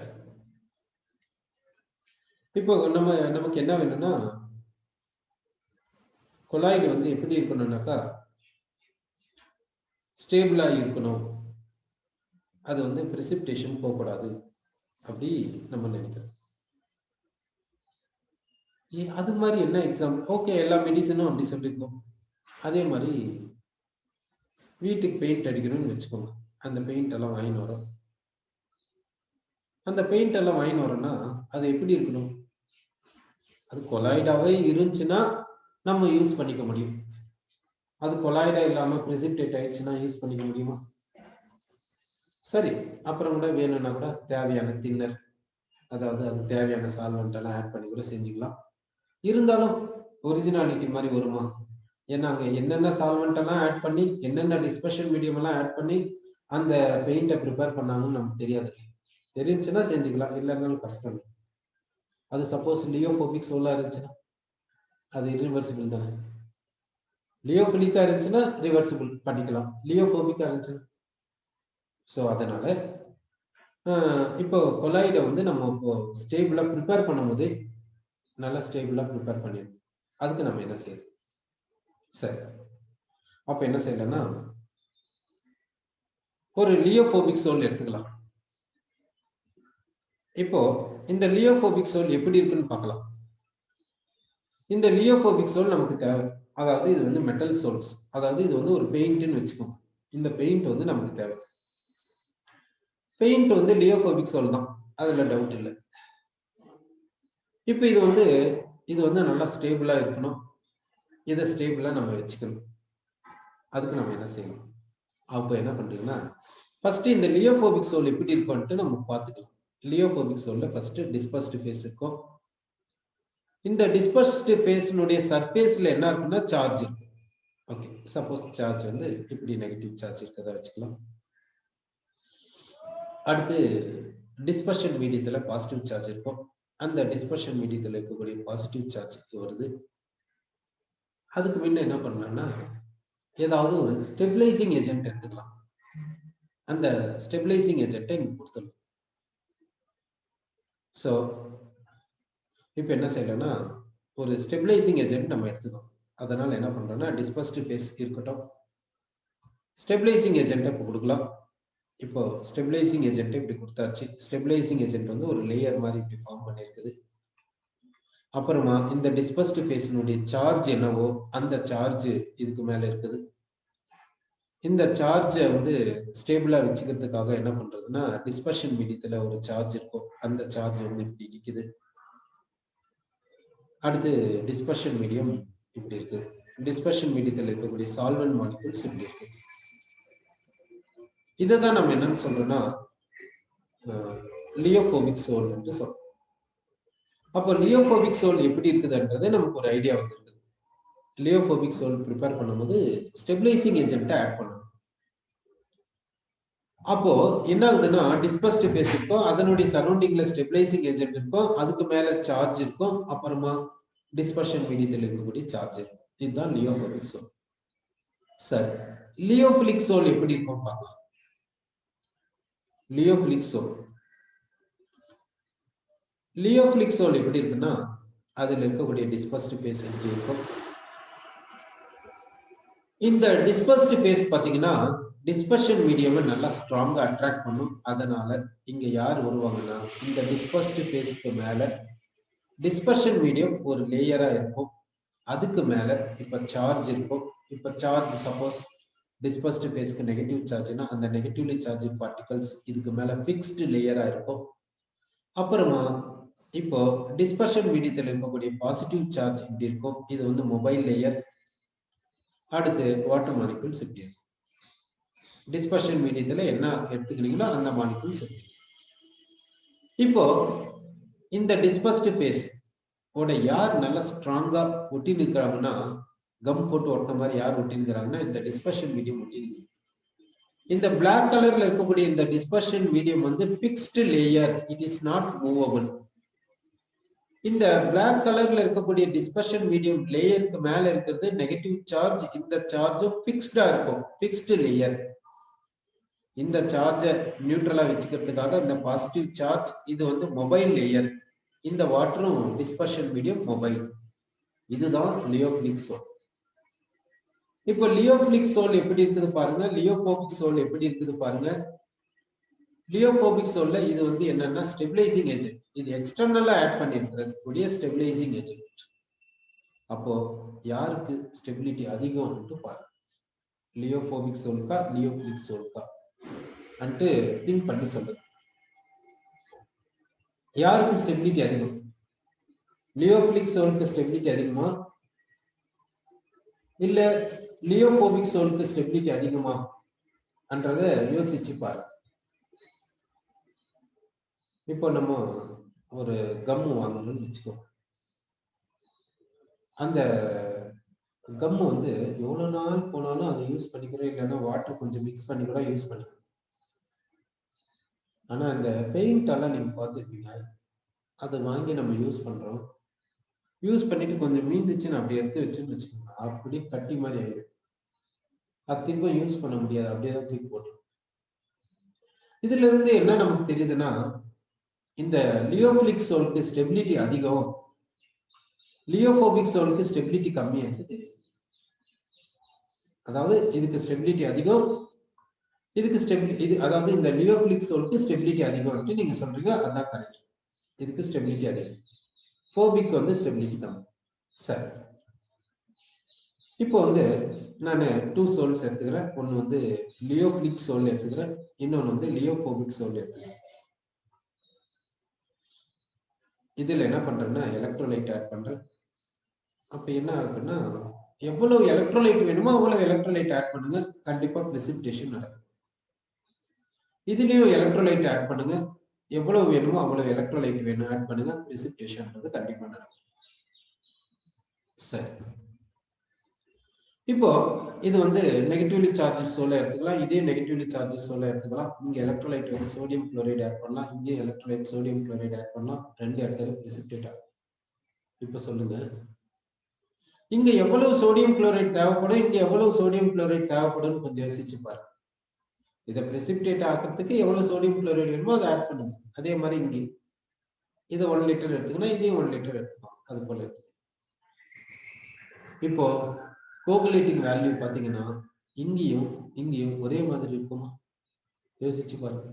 S1: இப்போ நமக்கு என்ன வேணும்னா கொலாய்டு வந்து எப்படி இருக்கணும்னாக்கா ஸ்டேபிளா இருக்கணும், அது வந்து பிரிசிபிடேஷன் போகக்கூடாது அப்படி நம்ம நினைக்கிறோம். அது மாதிரி என்ன எக்ஸாம்பிள்? ஓகே, எல்லா மெடிசனும் அப்படி சொல்லியிருக்கோம். அதே மாதிரி வீட்டுக்கு பெயிண்ட் அடிக்கணும்னு வச்சுக்கோங்க. அந்த பெயிண்ட் எல்லாம் வாங்கின்னு வரோம். அந்த பெயிண்ட் எல்லாம் வாங்கின்னு வரோம்னா அது எப்படி இருக்கணும்? அது கொலாய்டாவே இருந்துச்சுன்னா நம்ம யூஸ் பண்ணிக்க முடியும். அது கொலாய்டா இல்லாம பிரிசிபிடேட் ஆயிடுச்சுன்னா யூஸ் பண்ணிக்க முடியுமா? சரி, அப்புறம் கூட வேணும்னா கூட தேவையான தின்னர், அதாவது அது தேவையான சால்வெண்ட் எல்லாம் ஆட் பண்ணி கூட செஞ்சுக்கலாம். இருந்தாலும் ஒரிஜினாலிட்டி மாதிரி வருமா? ஏன்னா அங்க என்னென்ன சால்வெண்ட் எல்லாம் ஆட் பண்ணி, என்னென்ன டிஸ்பர்ஷன் மீடியம் எல்லாம் ஆட் பண்ணி அந்த பெயிண்டை ப்ரிப்பேர் பண்ணாங்கன்னு நமக்கு தெரியாது. தெரிஞ்சுன்னா செஞ்சுக்கலாம், இல்லைன்னாலும் கஷ்டம். அது சப்போஸ் லியோபோபிக் சோலா இருந்துச்சுன்னா அது இரிவர்சிபிள் தானே. லியோபிலிக்கா இருந்துச்சுன்னா ரிவர்சிபிள் பண்ணிக்கலாம், லியோபோபிக்கா இருந்துச்சுன்னா. ஸோ அதனால இப்போ கொலாய்டை வந்து நம்ம இப்போ ஸ்டேபிளா ப்ரிப்பேர் பண்ணும்போது நல்லா ஸ்டேபிளா ப்ரிப்பேர் பண்ணிடணும். அதுக்கு நம்ம என்ன செய்யணும்? சரி, அப்ப என்ன செய்யலன்னா ஒரு லியோபோபிக் சோல் எடுத்துக்கலாம். இப்போ இந்த லியோபோபிக் சோல் எப்படி இருக்குன்னு பார்க்கலாம். இந்த லியோபோபிக் சோல் நமக்கு தேவை. அதாவது இது வந்து மெட்டல் சோல்ஸ், அதாவது இது வந்து ஒரு பெயிண்ட்னு வச்சுக்கோங்க. இந்த பெயிண்ட் வந்து நமக்கு தேவை. பெயிண்ட் வந்து லியோபோபிக் சோல் தான், அதுல டவுட் இல்லை. இப்போ இது வந்து நல்லா ஸ்டேபிளா இருக்கணும். இதை ஸ்டேபிளா நம்ம வச்சுக்கணும். அதுக்கு நம்ம என்ன செய்யணும்? அப்போ என்ன பண்றீங்கன்னா ஃபர்ஸ்ட் இந்த லியோபோபிக் சோல் எப்படி இருக்கும்ட்டு நம்ம பார்த்துக்கலாம். லியோபோபிக் சோல்ல ஃபர்ஸ்ட் டிஸ்பர்ஸ்டு ஃபேஸ் இருக்கும். இந்த டிஸ்பர்ஸ்டு ஃபேஸ்னுடைய சர்ஃபேஸ்ல என்ன இருக்குன்னா சார்ஜ் இருக்கும். ஓகே, சப்போஸ் சார்ஜ் வந்து இப்படி நெகட்டிவ் சார்ஜ் இருக்கதா வச்சுக்கலாம். அடுத்து டிஸ்பர்ஷன் மீடியத்துல பாசிட்டிவ் சார்ஜ் இருக்கும். அந்த டிஸ்பர்ஷன் மீடியத்துல இருக்கக்கூடிய பாசிட்டிவ் சார்ஜ் வருது. அதுக்கு முன்ன என்ன பண்ணலாம்னா ஏதாவது ஒரு ஸ்டெபிலைசிங் ஏஜென்ட் எடுத்துக்கலாம். அந்த ஸ்டெபிலைசிங் ஏஜென்ட்டை இங்க கொடுத்துடலாம். ஸோ இப்போ என்ன செய்யலாம்னா ஒரு ஸ்டெபிலைசிங் ஏஜென்ட் நம்ம எடுத்துக்கோம். அதனால என்ன பண்றோம்னா டிஸ்பர்ஸ்டு ஃபேஸ் இருக்கட்டும், ஸ்டெபிலைசிங் ஏஜென்ட்டை இப்போ கொடுக்கலாம். இப்போ ஸ்டெபிலைசிங் ஏஜென்ட் இப்படி கொடுத்தாச்சு. ஸ்டெபிலைசிங் ஏஜென்ட் வந்து ஒரு லேயர் மாதிரி இப்படி ஃபார்ம் பண்ணியிருக்குது. அப்புறமா இந்த டிஸ்பர்ஸ்டு ஃபேஸினுடைய சார்ஜ் என்னவோ அந்த சார்ஜ் இதுக்கு மேல இருக்குது. இந்த சார்ஜை வந்து ஸ்டேபிளா வச்சுக்கிறதுக்காக என்ன பண்றதுன்னா டிஸ்பர்ஷன் மீடியத்துல ஒரு சார்ஜ் இருக்கும். அந்த சார்ஜ் வந்து இப்படி நிக்குது. அடுத்து டிஸ்பர்ஷன் மீடியம் இப்படி இருக்கு. டிஸ்பர்ஷன் மீடியத்தில் இருக்கக்கூடிய சால்வெண்ட் மாலிகூல்ஸ் இப்படி இருக்கு. இதை தான் நம்ம என்னன்னு சொல்றோம்னா லியோபோபிக் சோல் என்று சொல்றோம். அப்போ லியோபோபிக் சோல் எப்படி இருக்குதுன்றது நமக்கு ஒரு ஐடியா வந்துருக்குது. லியோபோபிக் சோல் ப்ரிப்பேர் பண்ணும்போது ஸ்டெபிலைசிங் ஏஜென்ட்டை ஆட் பண்ணணும். அப்போ என்ன ஆகுதுன்னா டிஸ்பர்ஸ்டு ஃபேஸ் இருக்கும், அதனுடைய சரௌண்டிங்ல ஸ்டெபிலைசிங் ஏஜென்ட் இருக்கும், அதுக்கு மேல சார்ஜ் இருக்கும், அப்புறமா டிஸ்பர்ஷன் மீடியத்தில் இருக்கக்கூடிய சார்ஜ் இருக்கும். இதுதான் லியோபோபிக் சோல். சரி, லியோபிலிக் சோல் எப்படி இருக்கும் பார்க்கலாம். லியோபிளிக்சோல். லியோபிளிக்சோல் எப்படி இருக்குன்னா அதுல இருக்கக்கூடிய டிஸ்பர்ஸ்டு பேஸ் எப்படி இருக்கும். இந்த டிஸ்பர்ஸ்டு பேஸ் பாத்தீங்கன்னா டிஸ்பர்ஷன் மீடியம் நல்லா ஸ்ட்ராங்கா அட்ராக்ட் பண்ணும். அதனால இங்க யார் வருவாங்கன்னா இந்த டிஸ்பர்ஸ்டு பேஸ்க்கு மேல டிஸ்பர்ஷன் மீடியம் ஒரு லேயரா இருக்கும். அதுக்கு மேல இப்ப சார்ஜ் இருக்கும். இப்ப சார்ஜ் சப்போஸ் டிஸ்பர்ஸ்டு பேஸ்க்கு நெகட்டிவ் சார்ஜ்னா அந்த நெகட்டிவ்லி சார்ஜ் பார்ட்டிகல்ஸ் இதுக்கு மேல ஃபிக்ஸ்டு லேயரா இருக்கும். அப்புறமா இப்போ டிஸ்பர்ஷன் மீடியத்தில் இருக்கக்கூடிய பாசிட்டிவ் சார்ஜ் இப்படி இருக்கும். இது வந்து மொபைல் லேயர். அடுத்து வாட்டர் மாலிகுல்ஸ் இப்படி இருக்கும். டிஸ்பர்ஷன் மீடியத்துல என்ன எடுத்துக்கிறீங்களோ அந்த மாலிகுல்ஸ் இப்படி. இப்போ இந்த டிஸ்பர்ஸ்டு பேஸ் ஓட யார் நல்லா ஸ்ட்ராங்கா ஒட்டி நிற்கிறாங்கன்னா கம் போட்டு ஒட்டின மாதிரி யார் ஒட்டி நிற்கிறாங்கன்னா இந்த டிஸ்பர்ஷன் மீடியம் ஒட்டி நிற்கிறாங்க. இந்த பிளாக் கலர்ல இருக்கக்கூடிய இந்த டிஸ்பர்ஷன் மீடியம் வந்து fixed layer, it is not movable. இந்த பிளாக் கலர்ல இருக்கக்கூடிய டிஸ்பர்ஷன் மீடியம் லேயருக்கு மேல இருக்கிறது நெகட்டிவ் சார்ஜ். இந்த சார்ஜும் ஃபிக்ஸ்டா இருக்கும், ஃபிக்ஸ்டு லேயர். இந்த சார்ஜை நியூட்ரலா வச்சுக்கிறதுக்காக இந்த பாசிட்டிவ் சார்ஜ் இது வந்து மொபைல் லேயர். இந்த வாட்டரும் டிஸ்பர்ஷன் மீடியம் மொபைல். இதுதான் லியோபிளிக்சோல். இப்போ லியோபிளிக்சோல் எப்படி இருக்குது பாருங்க, லியோபோபிக்சோல் எப்படி இருக்குது பாருங்க. லியோபோபிக்சோல்ல இது வந்து என்னன்னா ஸ்டெபிலைசிங் ஏஜென்ட். இது எக்ஸ்டர்னலா ஆட் பண்ணிருக்கக்கூடிய ஸ்டெபிலைசிங் ஏஜென்ட். அப்போ யாருக்கு ஸ்டெபிலிட்டி அதிகம்னு பாருங்க, லியோபோபிக்சோல்கா லியோபிளிக்சோல்கா அன்ட்டு திங்க் பண்ணி சொல்லுங்க. யாருக்கு ஸ்டெபிலிட்டி அதிகம்? லியோபிளிக்சோலுக்கு ஸ்டெபிலிட்டி அதிகமா இல்ல லியோபோபிக்சோலுக்கு ஸ்டெபிலிட்டி அதிகமா என்றத யோசிச்சு பாருங்க. இப்போ நம்ம ஒரு கம்மு வாங்கணும்னு வச்சுக்கோ. அந்த கம்மு வந்து எவ்வளவு நாள் போனாலும் அதை யூஸ் பண்ணிக்கிறோம், இல்லைன்னா வாட்டர் கொஞ்சம் மிக்ஸ் பண்ணி கூட யூஸ் பண்ணிக்கிறோம். ஆனா இந்த பெயிண்ட் எல்லாம் நீங்க பார்த்துருப்பீங்க, அதை வாங்கி நம்ம யூஸ் பண்றோம். யூஸ் பண்ணிட்டு கொஞ்சம் மீந்துச்சுன்னு அப்படி எடுத்து வச்சுன்னு வச்சுக்கோங்க, அப்படியே கட்டி மாதிரி ஆயிடும். அது திரும்ப யூஸ் பண்ண முடியாது, அப்படியே தான் தூக்கி போட்டு. இதுல இருந்து என்ன நமக்கு தெரியுதுன்னா இந்த லியோபிளிக்சோலுக்கு ஸ்டெபிலிட்டி அதிகம், லியோபோபிக்சோலுக்கு ஸ்டெபிலிட்டி கம்மி என்று தெரியும். அதாவது இதுக்கு ஸ்டெபிலிட்டி அதிகம், இதுக்கு ஸ்டெபிலிட்டி இது, அதாவது இந்த லியோபிளிக்சோலுக்கு ஸ்டெபிலிட்டி அதிகம் நீங்க சொல்றீங்க, அதான் கரெக்ட். இதுக்கு ஸ்டெபிலிட்டி அதிகம், போபிக் வந்து ஸ்டெபிலிட்டி கம்மி. சரி, இப்போ வந்து நான் 2 சோல்ஸ் எடுத்துக்கிறேன். ஒன்று வந்து லியோபிளிக்சோல் எடுத்துக்கிறேன், இன்னொன்று வந்து லியோபோபிக்சோல் எடுத்துக்கிறேன். இதுல என்ன பண்றேன்னா எலக்ட்ரோலைட் ஆட் பண்றேன். அப்ப என்ன ஆகுதுன்னா எவ்வளவு எலக்ட்ரோலைட் வேணுமோ அவ்வளவு எலக்ட்ரோலைட் ஆட் பண்ணுங்க, கண்டிப்பா பிரெசிபிடேஷன் நடக்கும். இதுலயும் எலக்ட்ரோலைட் ஆட் பண்ணுங்க, எவ்வளவு வேணுமோ அவ்வளவு எலக்ட்ரோலைட் வேணும் ஆட் பண்ணுங்க, பிரெசிபிடேஷன் கண்டிப்பா நடக்கும். சரி, இப்போ இது வந்து நெகட்டிவ்லி சார்ஜ் சோலை எடுத்துக்கலாம், இதே நெகட்டிவ்லி சார்ஜ் சோலை எடுத்துக்கலாம். இங்க எலக்ட்ரோலைட் வந்து சோடியம் குளோரைடு ஆட் பண்ணலாம், இங்கே எலக்ட்ரோலைட் சோடியம் குளோரைடு ஆட் பண்ணலாம். ரெண்டு இடத்துல பிரெசிபிடேட் ஆகும். இப்ப சொல்லுங்க, இங்க எவ்வளவு சோடியம் குளோரைடு தேவைப்படும், இங்க எவ்வளவு சோடியம் குளோரைடு தேவைப்படும் கொஞ்சம் யோசிச்சு பாருங்க. இதை பிரெசிபிடேட் ஆகிறதுக்கு எவ்வளவு சோடியம் குளோரைடு வேணுமோ அதை ஆட் பண்ணுங்க. அதே மாதிரி இங்க இதை 1 லிட்டர் எடுத்துக்கணும், இதையும் 1 லிட்டர் எடுத்துக்கலாம், அது போல எடுத்துக்கலாம். இப்போ கோகுலேட்டிங் வேல்யூ பாத்தீங்கன்னா இங்கேயும் ஒரே மாதிரி இருக்குமா? யோசிச்சு பாருங்க.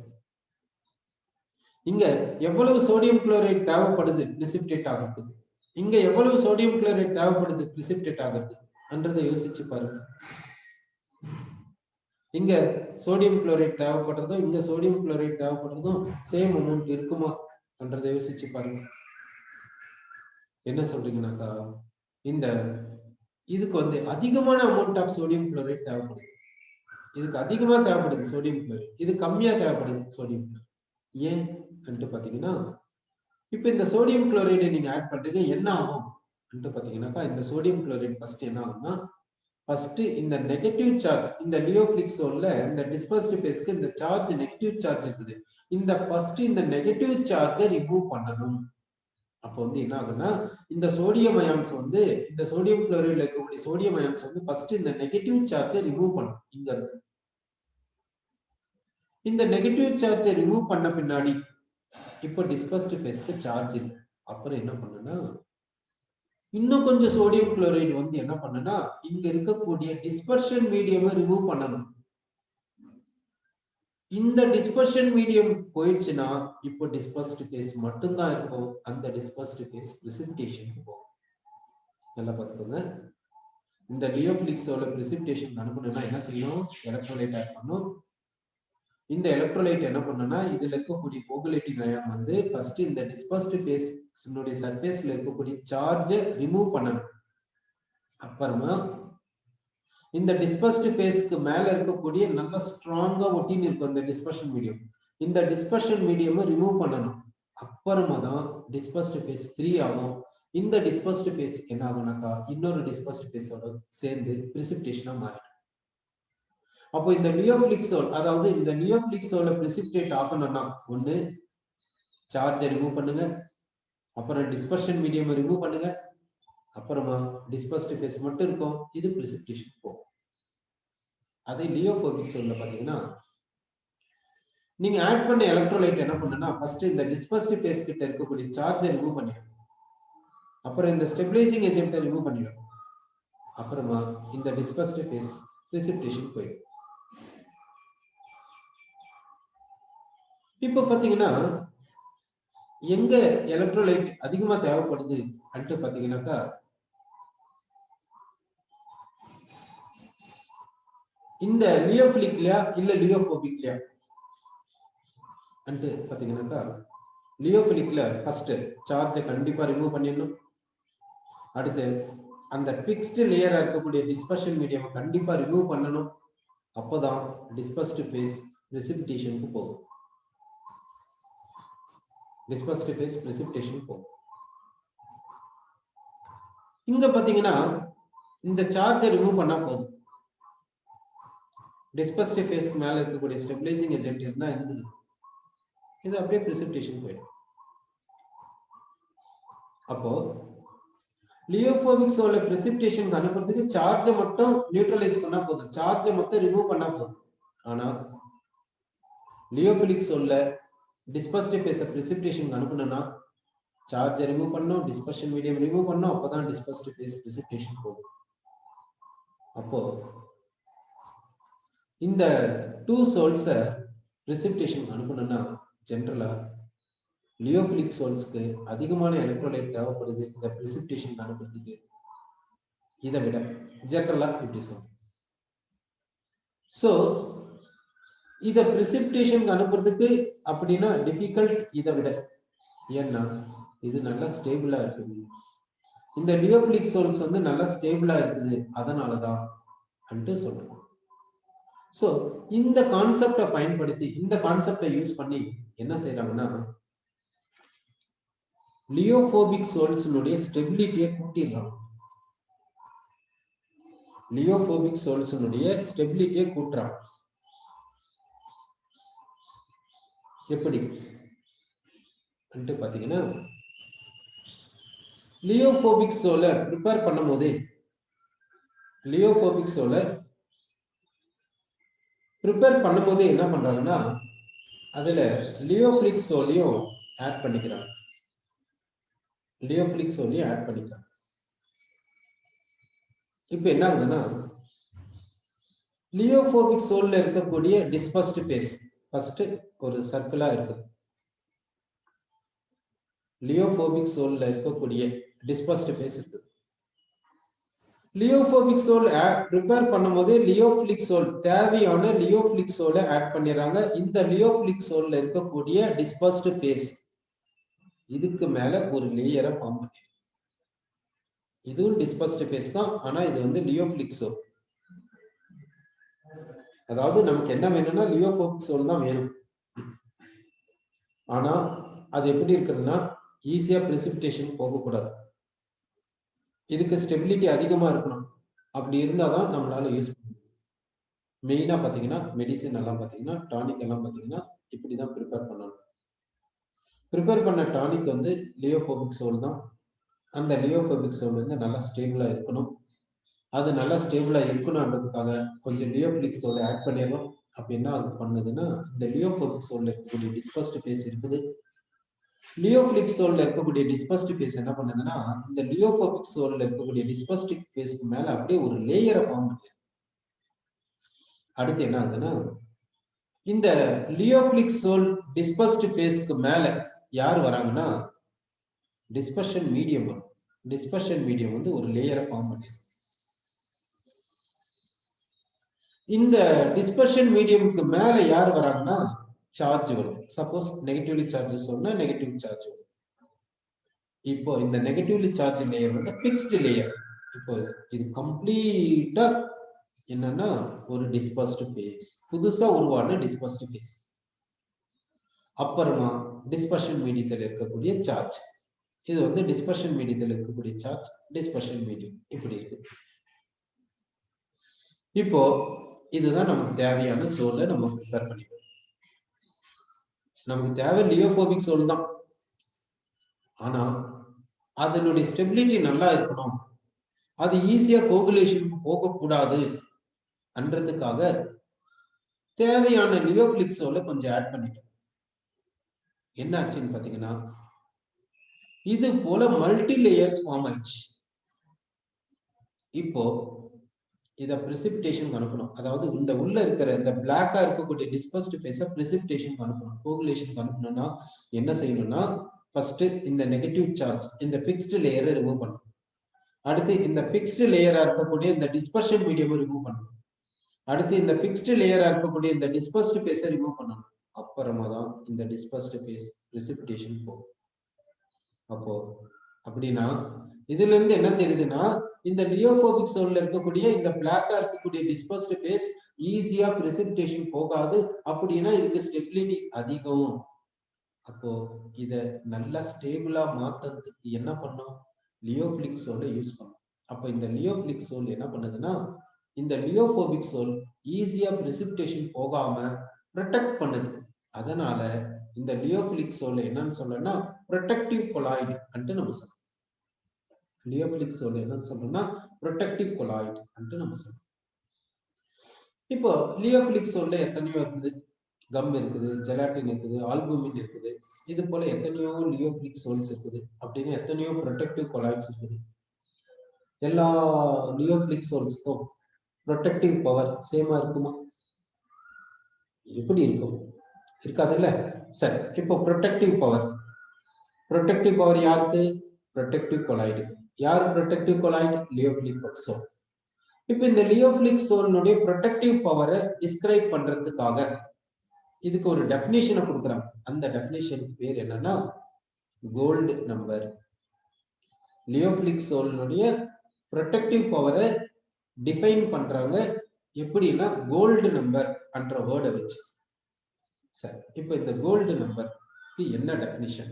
S1: இங்க எவ்வளவு சோடியம் குளோரைடு தேவைப்படுது பிரெசிபிடேட் ஆகிறதுக்கு, இங்க எவ்வளவு சோடியம் குளோரைடு தேவைப்படுது பிரெசிபிடேட் ஆகிறதுக்கு என்றதை யோசிச்சு பாருங்க. இங்க சோடியம் குளோரைடு தேவைப்படுறதும் இங்க சோடியம் குளோரைடு தேவைப்படுறதும் சேம் அமௌண்ட் இருக்குமா என்றதை யோசிச்சு பாருங்க. என்ன சொல்றீங்கன்னாக்கா இந்த இதுக்கு வந்து அதிகமான அமௌண்ட் ஆஃப் சோடியம் குளோரைடு தேவைப்படுது, இதுக்கு அதிகமா தேவைப்படுது சோடியம் குளோரைடு, இது கம்மியா தேவைப்படுது சோடியம் குளோரைடு. ஏன் பாத்தீங்கன்னா இப்ப இந்த சோடியம் குளோரைடை நீங்க ஆட் பண்றீங்க, என்ன ஆகும் பாத்தீங்கன்னாக்கா இந்த சோடியம் குளோரைடு ஃபர்ஸ்ட் என்ன ஆகும்னா, ஃபர்ஸ்ட் இந்த நெகட்டிவ் சார்ஜ் இந்த லியோபிளிக்சோல்ல இந்த டிஸ்பர்ஸ்டு பேஸ்க்கு இந்த சார்ஜ் நெகட்டிவ் சார்ஜ் இருக்குது, இந்த ஃபர்ஸ்ட் இந்த நெகட்டிவ் சார்ஜை ரிமூவ் பண்ணணும். அப்போ வந்து என்ன ஆகுன்னா இந்த சோடியம் அயான்ஸ் வந்து இந்த சோடியம் குளோரைடுல இருக்கக்கூடிய சோடியம் அயான்ஸ் வந்து ஃபர்ஸ்ட் இந்த நெகட்டிவ் சார்ஜை ரிமூவ் பண்ணும். இங்க இருக்கு இந்த நெகட்டிவ் சார்ஜை ரிமூவ் பண்ண பின்னாடி இப்போ டிஸ்பர்ஸ்ட் ஃபேஸ்க்கு சார்ஜ் இல்லை. அப்புறம் என்ன பண்ணுனா இன்னும் கொஞ்சம் சோடியம் குளோரைடு வந்து என்ன பண்ணுனா இங்க இருக்கக்கூடிய டிஸ்பர்ஷன் மீடியமை ரிமூவ் பண்ணணும். இந்த டிஸ்பர்ஷன் மீடியம் போயிடுச்சுன்னா இப்போ டிஸ்பர்ஸ்ட் ஃபேஸ் மட்டும்தான் இருக்கும். அந்த டிஸ்பர்ஸ்ட் ஃபேஸ் பிரிசிபிடேஷனுக்கு போகும். நல்லா பார்த்துக்கோங்க. இந்த லியோபிலிக்ஸோட பிரிசிபிடேஷன் அனுப்பணும்னா என்ன செய்யும்? எலக்ட்ரோலைட் ஆட் பண்ணும். இந்த எலக்ட்ரோலைட் என்ன பண்ணுன்னா இதுல இருக்கக்கூடிய கோகுலேட்டிங் அயான் வந்து ஃபர்ஸ்ட் இந்த டிஸ்பர்ஸ்ட் ஃபேஸ் சர்ஃபேஸ்ல இருக்கக்கூடிய சார்ஜை ரிமூவ் பண்ணணும். அப்புறமா இந்த டிஸ்பர்ஸ்ட் ஃபேஸ்க்கு மேல இருக்கக்கூடிய நல்ல ஸ்ட்ராங்கா ஒட்டின்னு இருக்கும் இந்த டிஸ்பர்ஷன் மீடியம். இந்த டிஸ்பர்ஷன் மீடியம் ரிமூவ் பண்ணணும். அப்புறமா தான் டிஸ்பர்ஸ்ட் ஃபேஸ் ஃப்ரீ ஆகும். இந்த டிஸ்பர்ஸ்ட் ஃபேஸ் என்ன ஆகும்னாக்கா இன்னொரு டிஸ்பர்ஸ்ட் ஃபேஸோட சேர்ந்து பிரிசிபிடேஷனா மாறிடும். அப்போ இந்த லியோபிலிக்ஸோல் அதாவது இந்த லியோபிலிக்ஸோல பிரிசிபிடேட் ஆகணும்னா ஒண்ணு சார்ஜை ரிமூவ் பண்ணுங்க, அப்புறம் டிஸ்பர்ஷன் மீடியம் ரிமூவ் பண்ணுங்க, அப்புறமா டிஸ்பர்ஸ்ட் ஃபேஸ் மட்டும் இருக்கும். இது பிரிசிபிடேஷன் போகும். அதே லியோபோபிக்ஸோல்ல பாத்தீங்கன்னா நீங்க ஆட் பண்ண எலக்ட்ரோலைட் என்ன பண்ணுன்னா ஃபர்ஸ்ட் இந்த டிஸ்பர்ஸ்ட் ஃபேஸ் கிட்ட இருக்கக்கூடிய சார்ஜை ரிமூவ் பண்ணிடும். அப்புறம் இந்த ஸ்டெபிலைசிங் ஏஜென்ட்டை ரிமூவ் பண்ணிடும். அப்புறமா இந்த டிஸ்பர்ஸ்ட் ஃபேஸ் பிரிசிபிடேஷன் போயிடும். இப்போ பாத்தீங்கன்னா எங்க எலக்ட்ரோலைட் அதிகமா தேவைப்படுது அன்ட்டு பாத்தீங்கன்னாக்கா இந்த லியோபிலிக்லயா இல்ல லியோபோபிக்லயா அன்ட்டு பாத்தீங்கன்னாக்கா லியோபிலிக்ல ஃபர்ஸ்ட் சார்ஜை கண்டிப்பா ரிமூவ் பண்ணிடணும். அடுத்து அந்த பிக்ஸ்டு லேயரா இருக்கக்கூடிய டிஸ்பர்ஷன் மீடியம் கண்டிப்பா ரிமூவ் பண்ணணும். அப்போதான் டிஸ்பர்ஸ்ட் ஃபேஸ் பிரிசிபிடேஷனுக்கு போகும். டிஸ்பர்ஸ்ட் ஃபேஸ் பிரிசிபிடேஷன் போகும். இங்க பாத்தீங்கன்னா இந்த சார்ஜை ரிமூவ் பண்ணா போதும். டிஸ்பர்ஸ்ட் ஃபேஸ்க்கு மேல இருக்கக்கூடிய ஸ்டெபிலைசிங் ஏஜென்ட் இருந்தா இருந்தது இது அப்படியே பிரிசிபிடேஷன் போயிடும். அப்போ லியோபோபிக்ஸோல பிரிசிபிடேஷன் அனுப்புறதுக்கு சார்ஜை மட்டும் நியூட்ரலைஸ் பண்ணா போதும், சார்ஜை மட்டும் ரிமூவ் பண்ணா போதும். ஆனா லியோபிலிக்ஸோல டிஸ்பர்ஸ்ட் ஃபேஸ் பிரிசிபிடேஷன் அனுப்பணும்னா சார்ஜை ரிமூவ் பண்ணணும், டிஸ்பர்ஷன் மீடியம் ரிமூவ் பண்ணணும். அப்பதான் டிஸ்பர்ஸ்ட் ஃபேஸ் பிரிசிபிடேஷன் போகும். அப்போ இந்த டூ சோல்ஸ பிரிசிபிடேஷன் அனுப்பணும்னா ஜென்ரலா லியோபிலிக் சோல்ஸ்க்கு அதிகமான எலக்ட்ரோலைட் தேவைப்படுது இந்த பிரிசிபிடேஷன் அனுப்புறதுக்கு. இதை விட ஜென்ரலா இப்படி சொல்றோம். சோ இத பிரிசிபிடேஷன் அனுப்புறதுக்கு அப்படின்னா டிஃபிகல்ட் இதை விட. ஏன்னா இது நல்லா ஸ்டேபிளா இருக்குது. இந்த லியோபிலிக் சோல்ஸ் வந்து நல்லா ஸ்டேபிளா இருக்குது. அதனாலதான் அன்ட்டு சொல்றோம். சோ இந்த கான்செப்டை பயன்படுத்தி இந்த கான்செப்டை யூஸ் பண்ணி என்ன செய்யறாங்கன்னா லியோபோபிக் சோல்ஸினுடைய ஸ்டெபிலிட்டியை கூட்டிடுறாங்க. லியோபோபிக் சோல்ஸினுடைய ஸ்டெபிலிட்டியை கூட்டுறாங்க. எப்படி பாத்தீங்கன்னா லியோபோபிக் சோல ப்ரிப்பேர் பண்ணும் போதே என்ன பண்றாங்கன்னா அதுல லியோபிலிக் சோலையும் ஆட் பண்ணிக்கிறாங்க. இப்ப என்ன ஆகுதுன்னா லியோபோபிக் சோல்ல இருக்கக்கூடிய டிஸ்பர்ஸ்ட் ஃபேஸ் ஃபர்ஸ்ட் ஒரு சர்க்கிளா இருக்கு. லியோபோபிக் சோல்ல இருக்கக்கூடிய டிஸ்பர்ஸ்ட் ஃபேஸ் இருக்கு. லியோபோபிக் சோல் ப்ரிப்பேர் பண்ணும்போது லியோபிலிக் சோல் தேவையான லியோபிலிக் சோலை ஆட் பண்ணிடுறாங்க. இந்த லியோபிலிக் சோல்ல இருக்கக்கூடிய டிஸ்பர்ஸ்ட் ஃபேஸ் இதுக்கு மேல ஒரு லேயரை ஃபார்ம் பண்ணி இதுவும் டிஸ்பர்ஸ்ட் ஃபேஸ் தான். ஆனா இது வந்து லியோபிலிக் சோல். அதாவது நமக்கு என்ன வேணும்னா லியோபோபிக் சோல் தான் வேணும். ஆனா அது எப்படி இருக்குன்னா ஈஸியா பிரிசிபிடேஷன் போகக்கூடாது. இதுக்கு ஸ்டெபிலிட்டி அதிகமா இருக்கணும். அப்படி இருந்தாதான் நம்மளால யூஸ் பண்ண முடியும். மெயினா பாத்தீங்கன்னா மெடிசின் எல்லாம் பாத்தீங்கன்னா டானிக் எல்லாம் பாத்தீங்கன்னா இப்படிதான் ப்ரிப்பேர் பண்ணணும். ப்ரிப்பேர் பண்ண டானிக் வந்து லியோபோபிக் சோல் தான். அந்த லியோபோபிக் சோல் வந்து நல்லா ஸ்டேபிளா இருக்கணும். அது நல்லா ஸ்டேபிளா இருக்கணும்ன்றதுக்காக கொஞ்சம் லியோபிலிக் சோலை ஆட் பண்ணிடணும். அப்ப என்ன பண்ணுதுன்னா இந்த லியோபோபிக் சோல்ல இருக்கக்கூடிய டிஸ்பர்ஸ்ட் ஃபேஸ் இருக்குது. லியோபிலிக் சோல்ல இருக்கக்கூடிய டிஸ்பர்ஸ்ட் ஃபேஸ் என்ன பண்ணுதுன்னா இந்த லியோபோபிக் சோல்ல இருக்கக்கூடிய டிஸ்பர்ஸ்ட் ஃபேஸ்க்கு மேல அப்படியே ஒரு லேயரை ஃபார்ம் பண்ணுது. அடுத்து என்ன ஆகுதுன்னா இந்த லியோபிலிக் சோல் டிஸ்பர்ஸ்ட் ஃபேஸ்க்கு மேல யார் வராங்கன்னா டிஸ்பர்ஷன் மீடியம் வரும். டிஸ்பர்ஷன் மீடியம் வந்து ஒரு லேயரை ஃபார்ம் பண்ணுது. இந்த டிஸ்பர்ஷன் மீடியமுக்கு மேல யார் வராங்கன்னா சார்ஜ் வருது. சப்போஸ் நெகட்டிவ்லி சார்ஜ் சொன்னா நெகட்டிவ் சார்ஜ் வரும். இப்போ இந்த நெகட்டிவ்லி சார்ஜ் லேயர் வந்து பிக்ஸ்டு லேயர். இப்போ இது கம்ப்ளீட்டா என்னன்னா ஒரு டிஸ்பர்ஸ்ட் ஃபேஸ், புதுசா உருவான டிஸ்பர்ஸ்ட் ஃபேஸ். அப்புறமா டிஸ்பர்ஷன் மீடியத்தில் இருக்கக்கூடிய சார்ஜ், இது வந்து டிஸ்பர்ஷன் மீடியத்தில் இருக்கக்கூடிய சார்ஜ், டிஸ்பர்ஷன் மீடியம் இப்படி இருக்கு. இப்போ இதுதான் நமக்கு தேவையான சோலை நம்ம ப்ரிப்பேர் பண்ணிக்கணும். நமக்கு தேவை லியோபோபிக் சோல் தான். ஆனா அதனுடைய ஸ்டெபிலிட்டி நல்லா இருக்கணும், அது ஈஸியா கோகுலேஷன் போகக்கூடாது அன்றதுக்காக தேவையான லியோபிலிக் சோலை கொஞ்சம் ஆட் பண்ணிட்டோம். என்ன ஆச்சுன்னு பாத்தீங்கன்னா இது போல மல்டி லேயர்ஸ் ஃபார்ம் ஆயிடுச்சு. இப்போ இத பிரெசிபிடேஷன் அனுப்பணும். அதாவது இந்த உள்ள இருக்கிற இந்த பிளாக்கா இருக்கக்கூடிய டிஸ்பர்ஸ்ட் ஃபேஸ பிரெசிபிடேஷன் அனுப்பணும். கோகுலேஷன் அனுப்பணும்னா என்ன செய்யணும்னா ஃபர்ஸ்ட் இந்த நெகட்டிவ் சார்ஜ் இந்த ஃபிக்ஸ்டு லேயரை ரிமூவ் பண்ணணும். அடுத்து இந்த ஃபிக்ஸ்டு லேயரா இருக்கக்கூடிய இந்த டிஸ்பர்ஷன் மீடியம் ரிமூவ் பண்ணணும். அடுத்து இந்த ஃபிக்ஸ்டு லேயரா இருக்கக்கூடிய இந்த டிஸ்பர்ஸ்ட் ஃபேஸை ரிமூவ் பண்ணணும். அப்புறமா தான் இந்த டிஸ்பர்ஸ்ட் ஃபேஸ் பிரெசிபிடேஷன் போகும். அப்போ அப்படின்னா இதுல இருந்து என்ன தெரியுதுன்னா இந்த லியோபோபிக் சோல்ல இருக்கக்கூடிய இந்த பிளாக்கா இருக்கக்கூடிய டிஸ்பர்ஸ்ட் ஃபேஸ் ஈஸியா பிரெசிபிடேஷன் போகாது. அப்படின்னா இதுக்கு ஸ்டெபிலிட்டி அதிகம். அப்போ இத நல்லா ஸ்டேபிளா மாத்துறதுக்கு என்ன பண்ணும், லியோபிலிக் சோலை யூஸ் பண்ணும். அப்ப இந்த லியோபிலிக் சோல் என்ன பண்ணுதுன்னா இந்த லியோபோபிக் சோல் ஈஸியா பிரெசிபிடேஷன் போகாம ப்ரொடெக்ட் பண்ணுது. அதனால இந்த லியோபிலிக் சோல் என்னன்னு சொல்லணும்னா ப்ரொடெக்டிவ் கொலாய்டு அன்ட்டு நம்ம சொல்லணும். லியோபிலிக் சோல் என்னன்னு சொல்லணும்னா ப்ரொடெக்டிவ் கொலாய்டு அன்ட்டு நம்ம சொல்லணும். இப்போ லியோபிலிக் சோல்ல எத்தனையோ இருக்குது, கம் இருக்குது, ஜெலாட்டின் இருக்குது, ஆல்புமின் இருக்குது, இது போல எத்தனையோ லியோபிலிக் சோல்ஸ் இருக்குது. அப்படின்னு எத்தனையோ ப்ரொடெக்டிவ் கொலாய்ட்ஸ் இருக்குது. எல்லா லியோபிலிக் சோல்ஸ்க்கும் ப்ரொடெக்டிவ் பவர் சேமா இருக்குமா? எப்படி இருக்கும்? இருக்காதுல்ல. சரி, இப்போ ப்ரொடெக்டிவ் பவர் யாருக்கு? Protective colloid. யார் ப்ரொடெக்டிவ் கொலாய்டு? லியோபிலிக் சோல். இப்போ இந்த லியோபிலிக் சோலினுடைய ப்ரொடெக்டிவ் பவரை டிஸ்கிரைப் பண்றதுக்காக இதுக்கு ஒரு டெஃபினிஷனை கொடுக்குறாங்க. அந்த டெஃபினிஷன் பேர் என்னன்னா கோல்டு நம்பர். லியோபிலிக் சோலினுடைய ப்ரொடெக்டிவ் பவரை டிஃபைன் பண்றாங்க எப்படின்னா கோல்டு நம்பர் என்ற வேர்டை வச்சு. சரி, இப்போ இந்த கோல்டு நம்பருக்கு என்ன டெஃபினிஷன்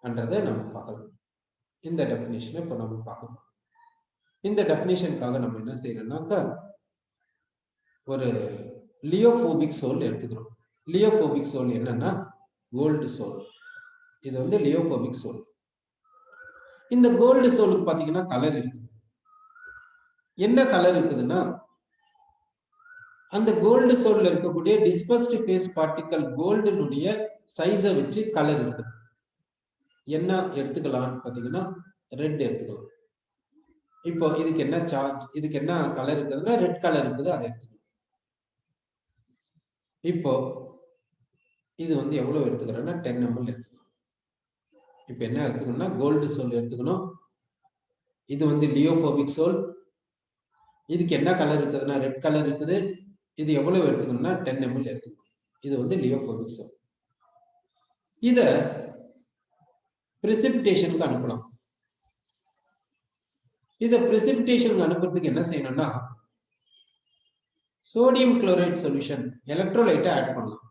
S1: என்றதை நம்ம பார்க்கலாம். இந்த டெஃபினிஷனை இப்போ நம்ம பார்க்கணும். இந்த டெஃபினிஷனுக்காக நம்ம என்ன செய்யறோம்னாக்கா ஒரு லியோபோபிக் சோல் எடுத்துக்கிறோம். லியோபோபிக் சோல் என்னன்னா கோல்டு சோல். இது வந்து லியோபோபிக் சோல். இந்த கோல்டு சோலுக்கு பாத்தீங்கன்னா கலர் இருக்குது. என்ன கலர் இருக்குதுன்னா அந்த கோல்டு சோல்ல இருக்கக்கூடிய டிஸ்பர்ஸ்ட் ஃபேஸ் பார்ட்டிகல் கோல்டுனுடைய சைஸை வச்சு கலர் இருக்குது. என்ன எடுத்துக்கலாம் பாத்தீங்கன்னா ரெட் எடுத்துக்கலாம். இப்போ இதுக்கு என்ன சார்ஜ், இதுக்கு என்ன கலர் இருக்குதுன்னா ரெட் கலர் இருக்குது, அதை எடுத்துக்கலாம். இப்போ இது வந்து எவ்வளவு எடுத்துக்கிறேன்னா 10 ml எடுத்துக்கணும். இப்போ என்ன எடுத்துக்கணும்னா கோல்டு சோல் எடுத்துக்கணும். இது வந்து லியோபோபிக் சோல். இதுக்கு என்ன கலர் இருக்குதுன்னா ரெட் கலர் இருக்குது. இது எவ்வளவு எடுத்துக்கணும்னா 10 ml எடுத்துக்கணும். இது வந்து லியோபோபிக் சோல். இத பிரெசிபிடேஷனுக்கு அனுப்பலாம். இத பிரெசிபிடேஷனுக்கு அனுப்புறதுக்கு என்ன செய்யணும்னா சோடியம் குளோரைட் சொல்யூஷன் எலக்ட்ரோலைட்டை ஆட் பண்ணலாம்.